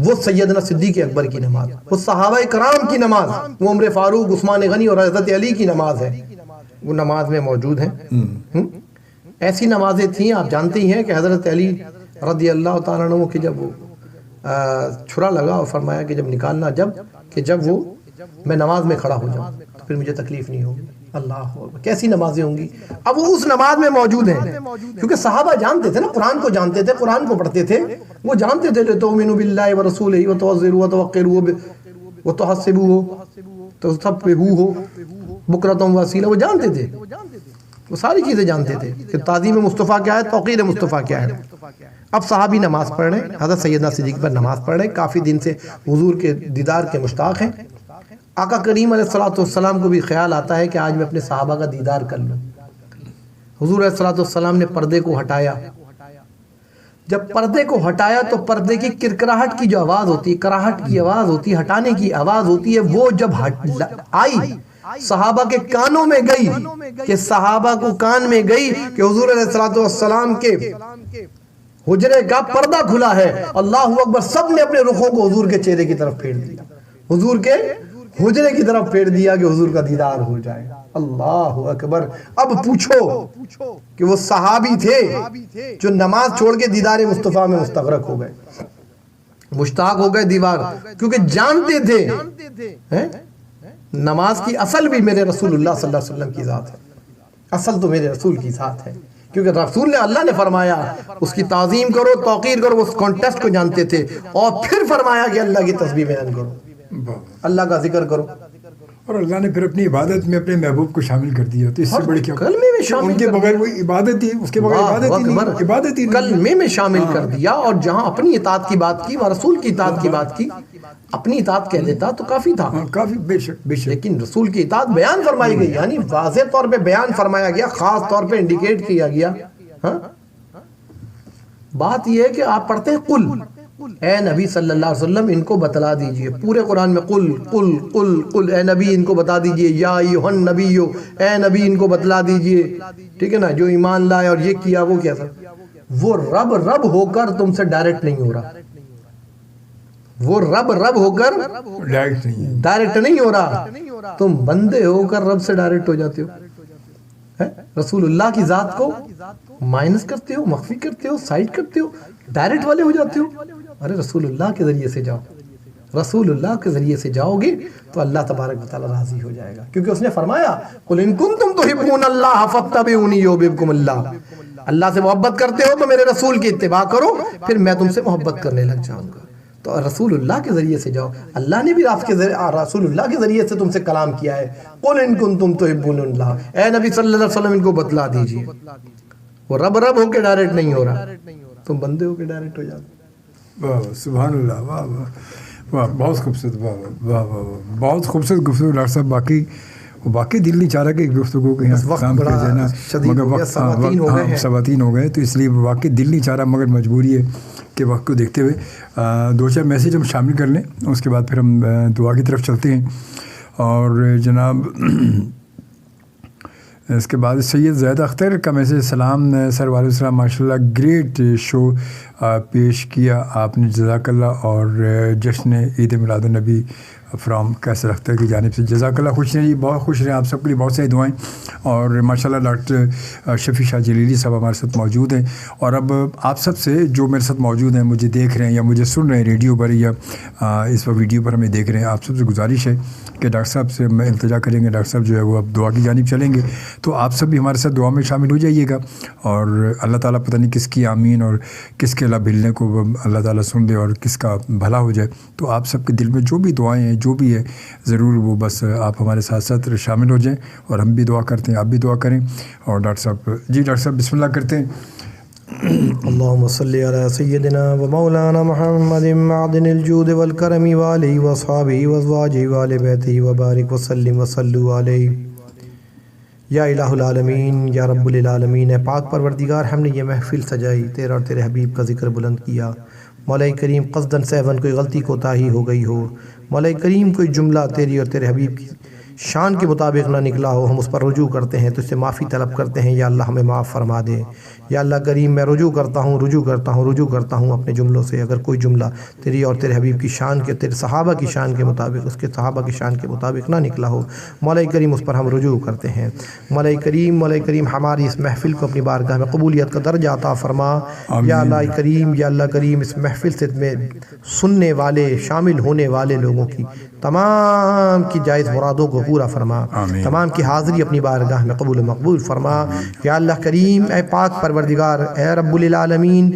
D: وہ سیدنا صدیق اکبر کی نماز, وہ صحابہ کرام کی نماز, وہ عمر فاروق, عثمان غنی اور حضرت علی کی نماز ہے, وہ نماز میں موجود ہیں. ایسی نمازیں تھیں, آپ جانتے ہی ہیں کہ حضرت علی رضی اللہ تعالیٰ عنہ کی جب وہ چھرا لگا اور فرمایا کہ جب نکالنا, جب وہ میں نماز میں کھڑا ہو جاؤں تو پھر مجھے تکلیف نہیں ہوگی. اللہ اکبر, کیسی نمازیں ہوں گی. اب وہ اس نماز میں موجود ہیں کیونکہ صحابہ جانتے تھے نا, قرآن کو جانتے تھے, قرآن کو پڑھتے تھے, وہ جانتے تھے لِتُؤْمِنُوا بِاللَّهِ وَرَسُولِهِ وَتُعَزِّرُوهُ وَتُوَقِّرُوهُ وَتُحَسِّبُوهُ تَصْطَفِّحُوهُ بُكْرَةً وَأَصِيلًا. وہ جانتے تھے, وہ ساری چیزیں جانتے تھے کہ تعظیم مصطفیٰ کیا ہے, توقیر مصطفیٰ کیا ہے. اب صحابی نماز پڑھ رہے ہیں, حضرت سیدنا صدیق پر نماز پڑھ رہے ہیں, کافی دن سے حضور کے دیدار کے مشتاق ہیں. آقا کریم علیہ الصلوۃ والسلام کو بھی خیال آتا ہے کہ آج میں اپنے صحابہ کا دیدار کر لوں. حضور علیہ الصلوۃ والسلام نے پردے کو ہٹایا. جب پردے کو ہٹایا تو پردے کی کرکراہٹ کی جو آواز ہوتی ہے, کراہٹ کی آواز ہوتی ہے, ہٹانے کی آواز ہوتی ہے, وہ جب آئی صحابہ کے کانوں میں گئی, کہ صحابہ کو کان میں گئی کہ حضور علیہ الصلوۃ والسلام کے حجرے کا پردہ کھلا ہے. اللہ اکبر, سب نے اپنے رخوں کو حضور کے چہرے کی طرف پھیر دیا, حضور کے حجرے کی طرف پھیر دیا کہ حضور کا دیدار ہو جائے. اللہ اکبر. اب پوچھو کہ وہ صحابی تھے جو نماز چھوڑ کے دیدار مصطفیٰ میں مستغرق ہو گئے, مشتاق ہو گئے دیوار, کیونکہ جانتے تھے نماز کی اصل بھی میرے رسول اللہ صلی اللہ علیہ وسلم کی ذات ہے. اصل تو میرے رسول کی ذات ہے, کیونکہ رسول نے, اللہ نے فرمایا اس کی تعظیم کرو, توقیر کرو. اس کانٹیکسٹ کو جانتے تھے, اور پھر فرمایا کہ اللہ کی تسبیح بیان کرو, اللہ کا ذکر کرو.
C: اور اللہ نے پھر اپنی عبادت میں اپنے محبوب کو شامل کر دیا. تو اس سے بڑی کیا,
D: کلمے میں شامل,
C: ان کے بغیر وہ عبادت ہی, اس کے بغیر عبادت ہی
D: کلمے میں شامل کر دیا. اور جہاں اپنی اطاعت کی بات کی, وہ رسول کی اطاعت کی بات کی, اپنی اطاعت کہہ دیتا تو کافی تھا,
C: کافی, بے شک بے شک.
D: لیکن رسول کی اطاعت بیان فرمائی گئی, یعنی واضح طور پہ بیان فرمایا گیا, خاص طور پہ انڈیکیٹ کیا گیا. بات یہ ہے کہ آپ پڑھتے ہیں قل, اے نبی صلی اللہ علیہ وسلم ان کو بتلا دیجئے. پورے قرآن میں قل قل قل قل, اے نبی ان کو بتا دیجئے, یا ایھا النبی, اے نبی ان کو بتلا دیجئے. ٹھیک ہے نا, جو ایمان لائے اور یہ کیا وہ کیا تھا. وہ رب ہو کر تم سے ڈائریکٹ نہیں ہو رہا, وہ رب ہو کر ڈائریکٹ نہیں ہو رہا, تم بندے ہو کر رب سے ڈائریکٹ ہو جاتے ہو. رسول اللہ کی ذات کو مائنس کرتے ہو, مخفی کرتے ہو, سائڈ کرتے ہو, ڈائریکٹ والے ہو جاتے ہو. ارے رسول اللہ کے ذریعے سے جاؤ, رسول اللہ کے ذریعے سے جاؤ گے تو اللہ تبارک و تعالی راضی ہو جائے گا, کیونکہ اس نے فرمایا قل ان کنتم تحبون اللہ فاتبعونی یحببکم اللہ. اللہ سے محبت کرتے ہو تو میرے رسول کی اتباع کرو, پھر میں تم سے محبت کرنے لگ جاؤں گا. تو رسول اللہ کے ذریعے سے جاؤ. اللہ نے بھی رسول اللہ کے ذریعے سے تم سے کلام کیا ہے, قل ان کنتم تحبون اللہ, اے نبی صلی اللہ علیہ وسلم ان کو بتلا دیجئے. وہ رب ہو کے ڈائریکٹ نہیں ہو رہا, تم بندے ہو کے ڈائریکٹ ہو جاتے.
C: واہ سبحان اللہ, واہ واہ واہ, بہت خوبصورت, واہ واہ واہ واہ, بہت خوبصورت گفتگو ڈاکٹر صاحب. باقی دل نہیں چاہ رہا کہ گفتگو کے یہاں کام کیا جائے نا, مگر وقت سواتین ہو گئے, تو اس لیے واقعی دل نہیں چاہ رہا, مگر مجبوری ہے کہ وقت کو دیکھتے ہوئے 2-4 میسیج ہم شامل کر لیں, اس کے بعد پھر ہم دعا کی طرف چلتے ہیں. اور جناب اس کے بعد سید زید اختر کا میسیج, سلام سر وعلیکم السلام, ماشاء اللہ گریٹ شو پیش کیا آپ نے, جزاک اللہ. اور جشن عید میلاد النبی فرام کیسر اختر کی جانب سے جزاک اللہ. خوش رہیں جی, بہت خوش رہیں. آپ سب کے لیے بہت ساری دعائیں. اور ماشاءاللہ ڈاکٹر شفیع شاہ جلیلی صاحب ہمارے ساتھ موجود ہیں. اور اب آپ سب سے جو میرے ساتھ موجود ہیں, مجھے دیکھ رہے ہیں یا مجھے سن رہے ہیں ریڈیو پر یا اس وقت ویڈیو پر ہمیں دیکھ رہے ہیں, آپ سب سے گزارش ہے کہ ڈاکٹر صاحب سے میں التجا کریں گے, ڈاکٹر صاحب جو ہے وہ اب دعا کی جانب چلیں گے, تو آپ سب بھی ہمارے ساتھ دعا میں شامل ہو جائیے گا. اور اللہ تعالیٰ پتہ نہیں کس کی آمین اور کس کے اللہ بھلنے کو اللہ تعالیٰ سن دے اور کس کا بھلا ہو جائے. تو آپ سب کے دل میں جو بھی دعائیں ہیں, جو بھی ہے, ضرور وہ بس آپ ہمارے ساتھ ساتھ شامل ہو جائیں. اور ہم بھی دعا کرتے ہیں, آپ بھی دعا کریں. اور ڈاکٹر صاحب, جی ڈاکٹر صاحب بسم اللہ کرتے ہیں.
D: اللهم صل على سيدنا ومولانا محمد معدن الجود والكرم وآله وأصحابه وأزواجه وآل بيته وبارك وسلم وصلوا عليه. یا الہ العالمین, یا رب العالمین, اے پاک پروردگار, ہم نے یہ محفل سجائی, تیرا اور تیرے حبیب کا ذکر بلند کیا. مولا کریم قصداً سہون کوئی غلطی کوتاہی ہو گئی ہو, مولا کریم کوئی جملہ تیری اور تیرے حبیب کی شان کے مطابق نہ نکلا ہو, ہم اس پر رجوع کرتے ہیں, تو اس سے معافی طلب کرتے ہیں. یا اللہ ہمیں معاف فرما دے. یا اللہ کریم, میں رجوع کرتا ہوں اپنے جملوں سے. اگر کوئی جملہ تیری اور تیرے حبیب کی شان کے, تیرے صحابہ کی شان کے مطابق, اس کے صحابہ کی شان کے مطابق نہ نکلا ہو, مولا کریم اس پر ہم رجوع کرتے ہیں. مولا کریم ہماری اس محفل کو اپنی بارگاہ میں قبولیت کا درجہ عطا فرما. یا اللہ کریم اس محفل سے سننے والے, شامل ہونے والے لوگوں کی تمام کی جائز مرادوں کو پورا فرما. تمام کی حاضری اپنی بارگاہ میں قبول و مقبول فرما. یا اللہ کریم, اے پاک پروردگار, اے رب العالمین,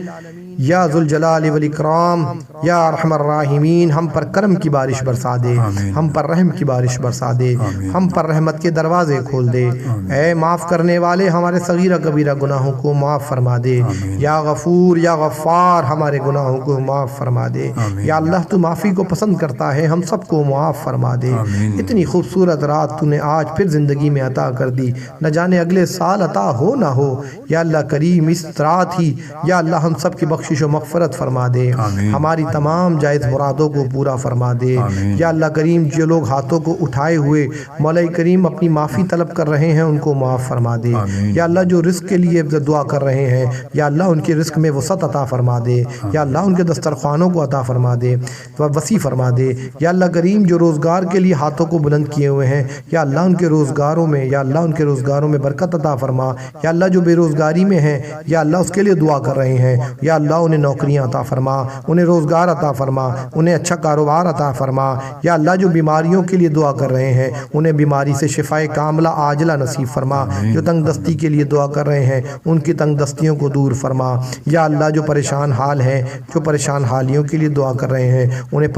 D: یا ذوالجلال والاکرام, یا ارحم الراحمین, ہم پر کرم کی بارش برسا دے, ہم پر رحم کی بارش برسا دے, ہم پر رحمت کے دروازے کھول دے. اے معاف کرنے والے, ہمارے صغیرہ کبیرہ گناہوں کو معاف فرما دے. یا غفور, یا غفار, ہمارے گناہوں کو معاف فرما دے. یا اللہ تو معافی کو پسند کرتا ہے, ہم سب کو معاف فرما دے. اتنی خوبصورت رات تو نے آج پھر زندگی میں عطا کر دی, نہ جانے اگلے سال عطا ہو نہ ہو. یا اللہ کریم, اس رات ہی یا اللہ ہم سب کی بخشش و مغفرت فرما دے, ہماری تمام جائز مرادوں کو پورا فرما دے. یا اللہ کریم, جو لوگ ہاتھوں کو اٹھائے ہوئے مولا کریم اپنی معافی طلب کر رہے ہیں, ان کو معاف فرما دے. یا اللہ جو رزق کے لیے دعا کر رہے ہیں, یا اللہ ان کے رزق میں وسعت عطا فرما دے. یا اللہ ان کے دسترخوانوں کو عطا فرما دے, وسیع فرما دے. یا اللہ کریم, جو روزگار کے لیے ہاتھوں کو بلند کیے ہوئے ہیں, یا اللہ ان کے روزگاروں میں, یا اللہ ان کے روزگاروں میں برکت عطا فرما. یا اللہ جو بے روزگاری میں ہیں, یا اللہ اس کے لیے دعا کر رہے ہیں, یا اللہ انہیں نوکریاں عطا فرما, انہیں روزگار عطا فرما, انہیں اچھا کاروبار عطا فرما. یا اللہ جو بیماریوں کے لیے دعا کر رہے ہیں, انہیں بیماری سے شفاء کاملہ عاجلہ نصیب فرما. جو تنگ دستی کے لیے دعا کر رہے ہیں, ان کی تنگ دستیوں کو دور فرما. یا اللہ جو پریشان حال ہیں, جو پریشان حالیوں کے لیے دعا کر رہے ہیں, انہیں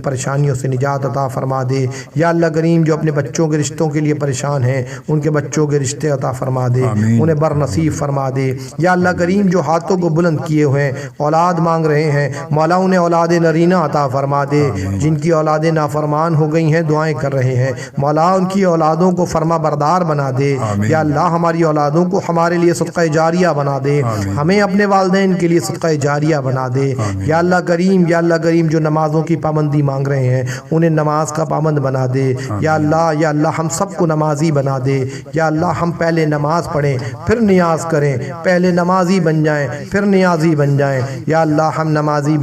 D: پریشانیوں سے نجات عطا فرما دے. یا اللہ کریم, جو اپنے بچوں کے رشتوں کے لیے پریشان ہیں, ان کے بچوں کے رشتے عطا فرما دے, انہیں بر نصیب فرما دے. یا اللہ کریم, جو ہاتھوں کو بلند کیے ہوئے ہیں, اولاد مانگ رہے ہیں, مولا انہیں اولاد نرینہ عطا فرما دے. جن کی اولادیں نافرمان ہو گئی ہیں, دعائیں کر رہے ہیں, مولا ان کی اولادوں کو فرما بردار بنا دے. یا اللہ ہماری اولادوں کو ہمارے لیے صدقہ جاریہ بنا دے, ہمیں اپنے والدین کے لیے صدقہ جاریہ بنا دے. یا اللہ کریم, جو نمازوں کی پابندی مانگ رہے ہیں, انہیں نماز کا پابند بنا دے. یا اللہ ہم سب کو نمازی بنا دے. یا اللہ ہم پہلے نماز پڑھیں پھر نیاز کریں, پہلے نمازی بن جائیں پھر نیازی بن جائیں. یا اللہ ہم نمازی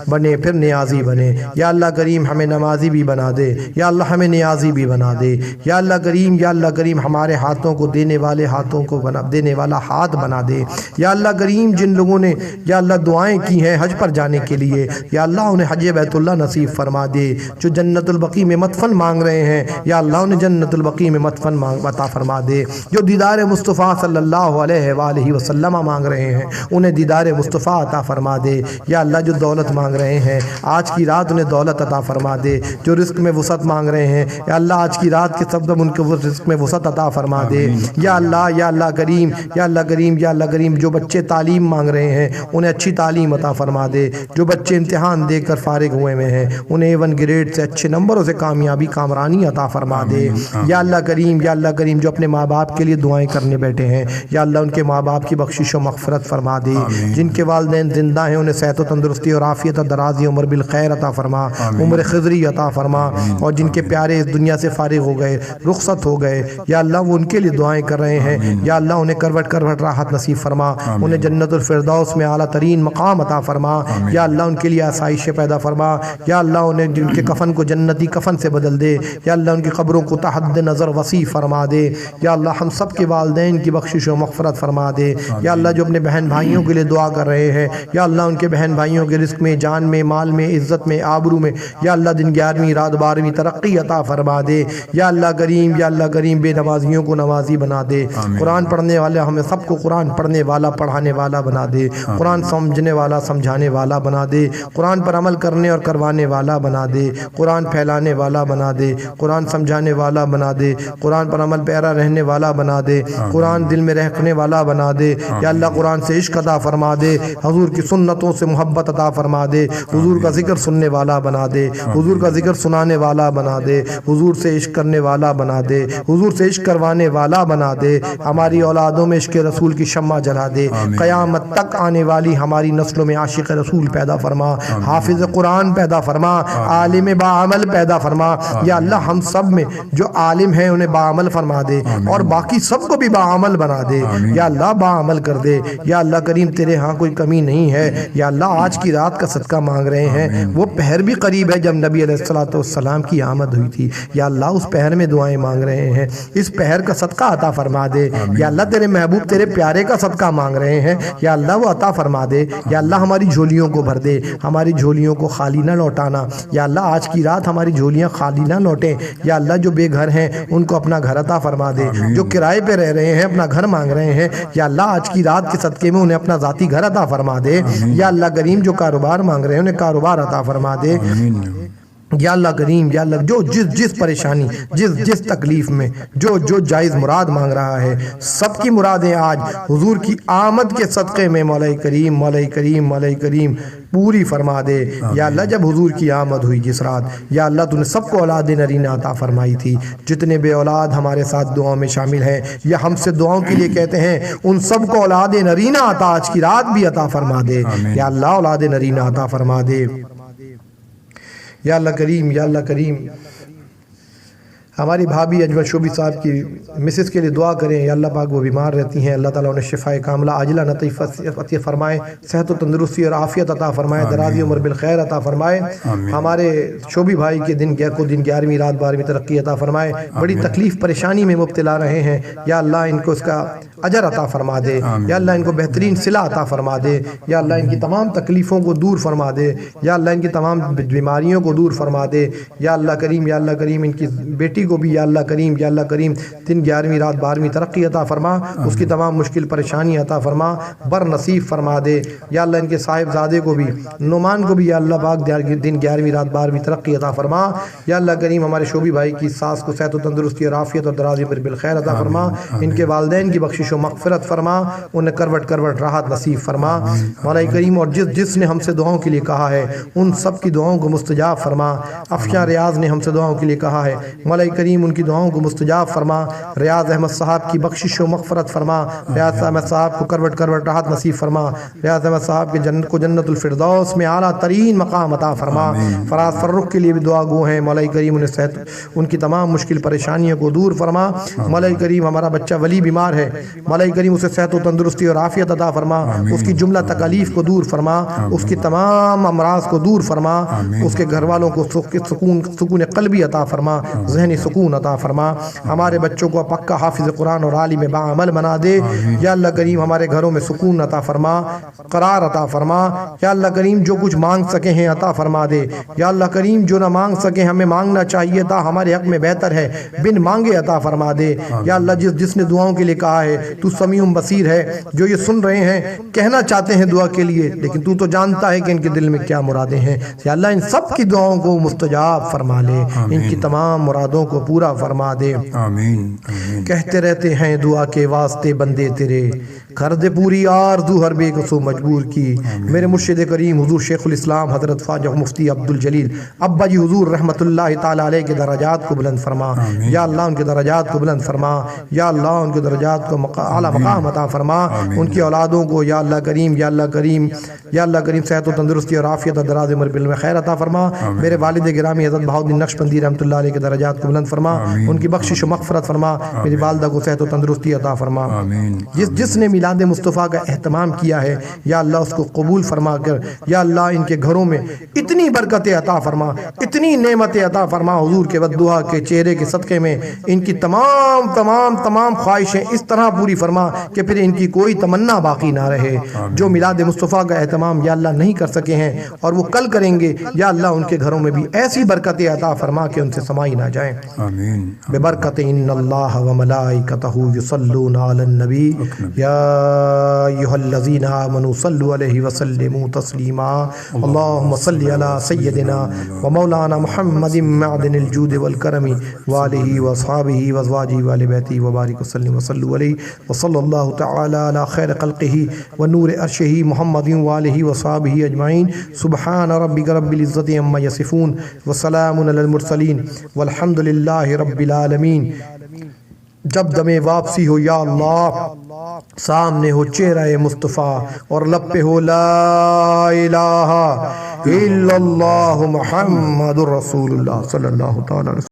D: بنے پھر نیازی بنے. یا اللہ کریم, ہمیں نمازی بھی بنا دے. یا اللہ ہمیں نیازی بھی بنا دے. یا اللہ کریم, ہمارے ہاتھوں کو دینے والے ہاتھوں کو دینے والا ہاتھ بنا دے. یا اللہ کریم, جن لوگوں نے یا اللہ دعائیں کی ہیں حج پر جانے کے لیے, یا اللہ انہیں حج بیت اللہ نصیب فرما دے. جو جنت البقیع میں مدفن مانگ رہے ہیں, یا اللہ انہیں جنت البقیع میں مدفن عطا فرما دے. جو دیدار مصطفیٰ صلی اللہ علیہ وآلہ وسلم مانگ رہے ہیں, انہیں دیدار مصطفیٰ عطا فرما دے. یا اللہ جو دولت مانگ رہے ہیں, آج کی رات انہیں دولت عطا فرما دے. جو رزق میں وسعت مانگ رہے ہیں, یا اللہ آج کی رات کے سبب ان کو رزق میں وسعت عطا فرما دے. یا اللہ کریم, جو بچے تعلیم مانگ رہے ہیں, انہیں اچھی تعلیم عطا فرما دے. جو بچے امتحان دے کر فارغ ہوئے میں ہیں, انہیں 1 گریڈ سے اچھے نمبروں سے کامیابی کامرانی عطا فرما دے. یا اللہ کریم, جو اپنے ماں باپ کے لیے دعائیں کرنے بیٹھے ہیں, یا اللہ ان کے ماں باپ کی بخشش و مغفرت فرما دے. جن کے والدین والدین زندہ ہیں انہیں صحت و تندرستی اور عافیت اور درازی عمر بالخیر عطا فرما، عمر خضری عطا فرما، اور جن کے پیارے اس دنیا سے فارغ ہو گئے، رخصت ہو گئے، یا اللہ وہ ان کے لیے دعائیں کر رہے ہیں، یا اللہ انہیں کروٹ کروٹ راحت نصیب فرما، انہیں جنت الفردوس میں اعلیٰ ترین مقام عطا فرما، یا اللہ ان کے لیے آسائش پیدا فرما، یا اللہ انہیں جن کے کفن کو جنتی کفن سے بدل دے، یا اللہ ان کی قبروں کو تحت نظر وسیع فرما دے، یا اللہ ہم سب کے والدین کی بخشش و مغفرت فرما دے، یا اللہ جو اپنے بہن بھائیوں کے لیے دعا کر رہے ہیں، یا اللہ ان کے بہن بھائیوں کے رزق میں، جان میں، مال میں، عزت میں، آبرو میں، یا اللہ دن 11ویں رات 12ویں ترقی عطا فرما دے، یا اللہ کریم، یا اللہ کریم بے نوازیوں کو نوازی بنا دے، قرآن پڑھنے والے ہمیں سب کو قرآن پڑھنے والا پڑھانے والا بنا دے، قرآن سمجھنے والا سمجھانے والا بنا دے، قرآن پر عمل کرنے اور کروانے والا بنا دے، قرآن پھیلانے والا بنا دے، قرآن سمجھانے والا بنا دے، قرآن پر عمل پیرا رہنے والا بنا دے، قرآن دل میں رکھنے والا بنا دے، یا اللہ قرآن سے عشق عطا فرما دے، حضور کی سنتوں سے محبت عطا فرما دے، حضور کا ذکر سننے والا بنا دے، حضور کا ذکر سنانے والا بنا دے، حضور سے عشق کرنے والا بنا دے، حضور سے عشق کروانے والا بنا دے، ہماری اولادوں میں عشق رسول کی شمع جلا دے، قیامت تک آنے والی ہماری نسلوں میں عاشق رسول پیدا فرما، حافظ قرآن پیدا فرما، عالم باعمل پیدا فرما، یا اللہ ہم سب میں جو عالم ہیں انہیں باعمل فرما دے، اور باقی سب کو بھی باعمل بنا دے، یا اللہ باعمل کر دے، یا اللہ کریم تیرے ہاں کوئی کمی نہیں ہے، یا اللہ آج کی رات کا صدقہ مانگ رہے ہیں، وہ پہر بھی قریب ہے جب نبی علیہ السلام کی آمد ہوئی تھی، یا اللہ اس پہر میں دعائیں مانگ رہے ہیں، اس پہر کا صدقہ عطا فرما دے، یا اللہ تیرے محبوب تیرے پیارے کا صدقہ مانگ رہے ہیں، یا اللہ وہ عطا فرما دے، یا اللہ ہماری جھولیوں کو بھر دے، ہماری جھولیوں کو خالی نہ لوٹانا، یا اللہ آج کی رات ہماری جھولیاں خالی نہ لوٹیں، یا اللہ جو بے گھر ہیں ان کو اپنا گھر عطا فرما دے، جو کرائے پہ رہ رہے ہیں اپنا گھر مانگ رہے ہیں، یا اللہ آج کی رات کے صدقے میں انہیں اپنا ذاتی گھر عطا فرما دے، یا اللہ کریم جو کاروبار مانگ رہے ہیں انہیں کاروبار عطا فرما دے، یا اللہ کریم، یا اللہ جو جس پریشانی جس تکلیف میں جو جائز مراد مانگ رہا ہے سب کی مرادیں آج حضور کی آمد کے صدقے میں مولا کریم پوری فرما دے، یا اللہ جب حضور کی آمد ہوئی جس رات، یا اللہ تو نے سب کو اولاد نرینہ عطا فرمائی تھی، جتنے بے اولاد ہمارے ساتھ دعاؤں میں شامل ہیں یا ہم سے دعاؤں کے لیے کہتے ہیں ان سب کو اولاد نرینہ عطا آج کی رات بھی عطا فرما دے، یا اللہ اولاد نرینہ عطا فرما دے، یا اللہ کریم ہماری بھابھی اجمل شوبی صاحب کی مسز کے لیے دعا کریں، یا اللہ پاک وہ بیمار رہتی ہیں، اللہ تعالیٰ انہیں شفاء کاملہ عاجلہ نطیف عطا فرمائے، صحت و تندرستی اور عافیت عطا فرمائے، درازی عمر بالخیر عطا فرمائے، ہمارے شوبی بھائی کے دن 11ویں رات 12ویں ترقی عطا فرمائے، بڑی تکلیف پریشانی میں مبتلا رہے ہیں، یا اللہ ان کو اس کا اجر عطا فرما دے، یا اللہ ان کو بہترین صلہ عطا فرما دے، یا اللہ ان کی تمام تکلیفوں کو دور فرما دے، یا اللہ ان کی تمام بیماریوں کو دور فرما دے، یا اللہ کریم ان کی بیٹی کو بھی یا اللہ کریم دن 11ویں رات 12ویں ترقی عطا فرما، اس کی تمام مشکل پریشانی عطا فرما، بر نصیب فرما دے، یا اللہ ان کے صاحبزادے کو بھی نعمان کو بھی یا اللہ پاک دن 11ویں رات 12ویں ترقی عطا فرما، یا اللہ کریم ہمارے شوبی بھائی کی ساس کو صحت و تندرستی اور عافیت اور دراز عمر بالخیر عطا فرما، ان کے والدین کی بخشش و مغفرت فرما، انہیں کروٹ راحت نصیب فرما، مولا کریم اور جس نے ہم سے دعاؤں کے لیے کہا ہے ان سب کی دعاؤں کو مستجاب فرما، افشاں ریاض نے ہم سے دعاؤں کے لیے کہا ہے، مولا کریم ان کی دعاؤں کو مستجاب فرما، ریاض احمد صاحب کی بخشش و مغفرت فرما، ریاض احمد صاحب کو کروٹ راحت نصیب فرما، ریاض احمد صاحب کے جنت الفردوس میں اعلیٰ ترین مقام عطا فرما، فراز فرخ کے لیے بھی دعا گو ہیں، مولا کریم انہیں صحت ان کی تمام مشکل پریشانیوں کو دور فرما، مولا کریم ہمارا بچہ ولی بیمار ہے، مولا کریم اسے صحت و تندرستی اور عافیت عطا فرما، اس کی جملہ تکالیف کو دور فرما، اس کی تمام امراض کو دور فرما، اس کے گھر والوں کو سکون قلبی عطا فرما، ذہنی سکون عطا فرما، ہمارے بچوں کو پکا حافظ قرآن اور عالم باعمل بنا دے، یا اللہ کریم ہمارے گھروں میں سکون عطا فرما، قرار عطا فرما، یا اللہ کریم جو کچھ مانگ سکے ہیں عطا فرما دے، یا اللہ کریم جو نہ مانگ سکے ہمیں مانگنا چاہیے تھا ہمارے حق میں بہتر ہے بن مانگے عطا فرما دے، یا اللہ جس نے دعاؤں کے لیے کہا ہے تو سمیع بصیر ہے، جو یہ سن رہے ہیں کہنا چاہتے ہیں دعا کے لیے لیکن تو جانتا ہے کہ ان کے دل میں کیا مرادیں ہیں، یا اللہ ان سب کی دعاؤں کو مستجاب فرما لے، ان کی تمام مرادوں کو کو پورا فرما دے۔
C: آمین آمین۔
D: کہتے رہتے ہیں دعا کے واسطے بندے تیرے، کر دے پوری آرزو ہر بے کسو مجبور کی۔ میرے مرشد کریم حضور شیخ الاسلام حضرت خواجہ مفتی عبدالجلیل ابا جی حضور رحمت اللہ تعالیٰ علیہ کے درجات کو بلند فرما، یا اللہ ان کے درجات کو بلند فرما، یا اللہ ان کے درجات کو اعلیٰ مقام عطا فرما، ان کی اولادوں کو یا اللہ کریم یا اللہ کریم یا اللہ کریم صحت و تندرستی اور عافیت اور دراز عمر بالعلم خیر عطا فرما۔ میرے والد گرامی حضرت بہاؤالدین نقشبندی رحمۃ اللہ علیہ کے درجات کو بلند فرما، ان کی بخشش و مغفرت فرما، میری والدہ کو صحت و تندرستی عطا فرما۔ جس نے میلاد مصطفیٰ کا اہتمام کیا ہے یا اللہ اس کو قبول فرما کر یا اللہ ان کے گھروں میں اتنی برکتیں عطا فرما، اتنی نعمتیں عطا فرما، حضور کے بددعا کے چہرے کے صدقے میں ان کی تمام تمام تمام خواہشیں اس طرح پوری فرما کہ پھر ان کی کوئی تمنا باقی نہ رہے۔ جو میلاد مصطفیٰ کا اہتمام یا اللہ نہیں کر سکے ہیں اور وہ کل کریں گے، یا اللہ ان کے گھروں میں بھی ایسی برکتیں عطا فرما کہ ان سے سمائی نہ جائیں۔
C: آمین۔
D: ببرکت ان اللہ وملائکتہ یصلون علی النبی یا ایھا الذین آمنوا صلوا علیہ وسلموا تسلیما۔ اللہم صل علی سیدنا ومولانا محمد معدن الجود والکرم وآلہ واصحابہ وازواجہ وآل بیتہ وبارک وسلم وصلوا علیہ وصلی اللہ تعالی علی خیر خلقہ ونور عرشہ محمد وآلہ وصحابہ اجمعین۔ سبحان ربک رب العزت عما یصفون وسلام علی المرسلین والحمد للہ رب العالمین۔ جب دم واپسی ہو یا اللہ، سامنے ہو چہرہ مصطفیٰ اور لب پہ ہو لا الہ الا اللہ محمد رسول اللہ صلی اللہ تعالی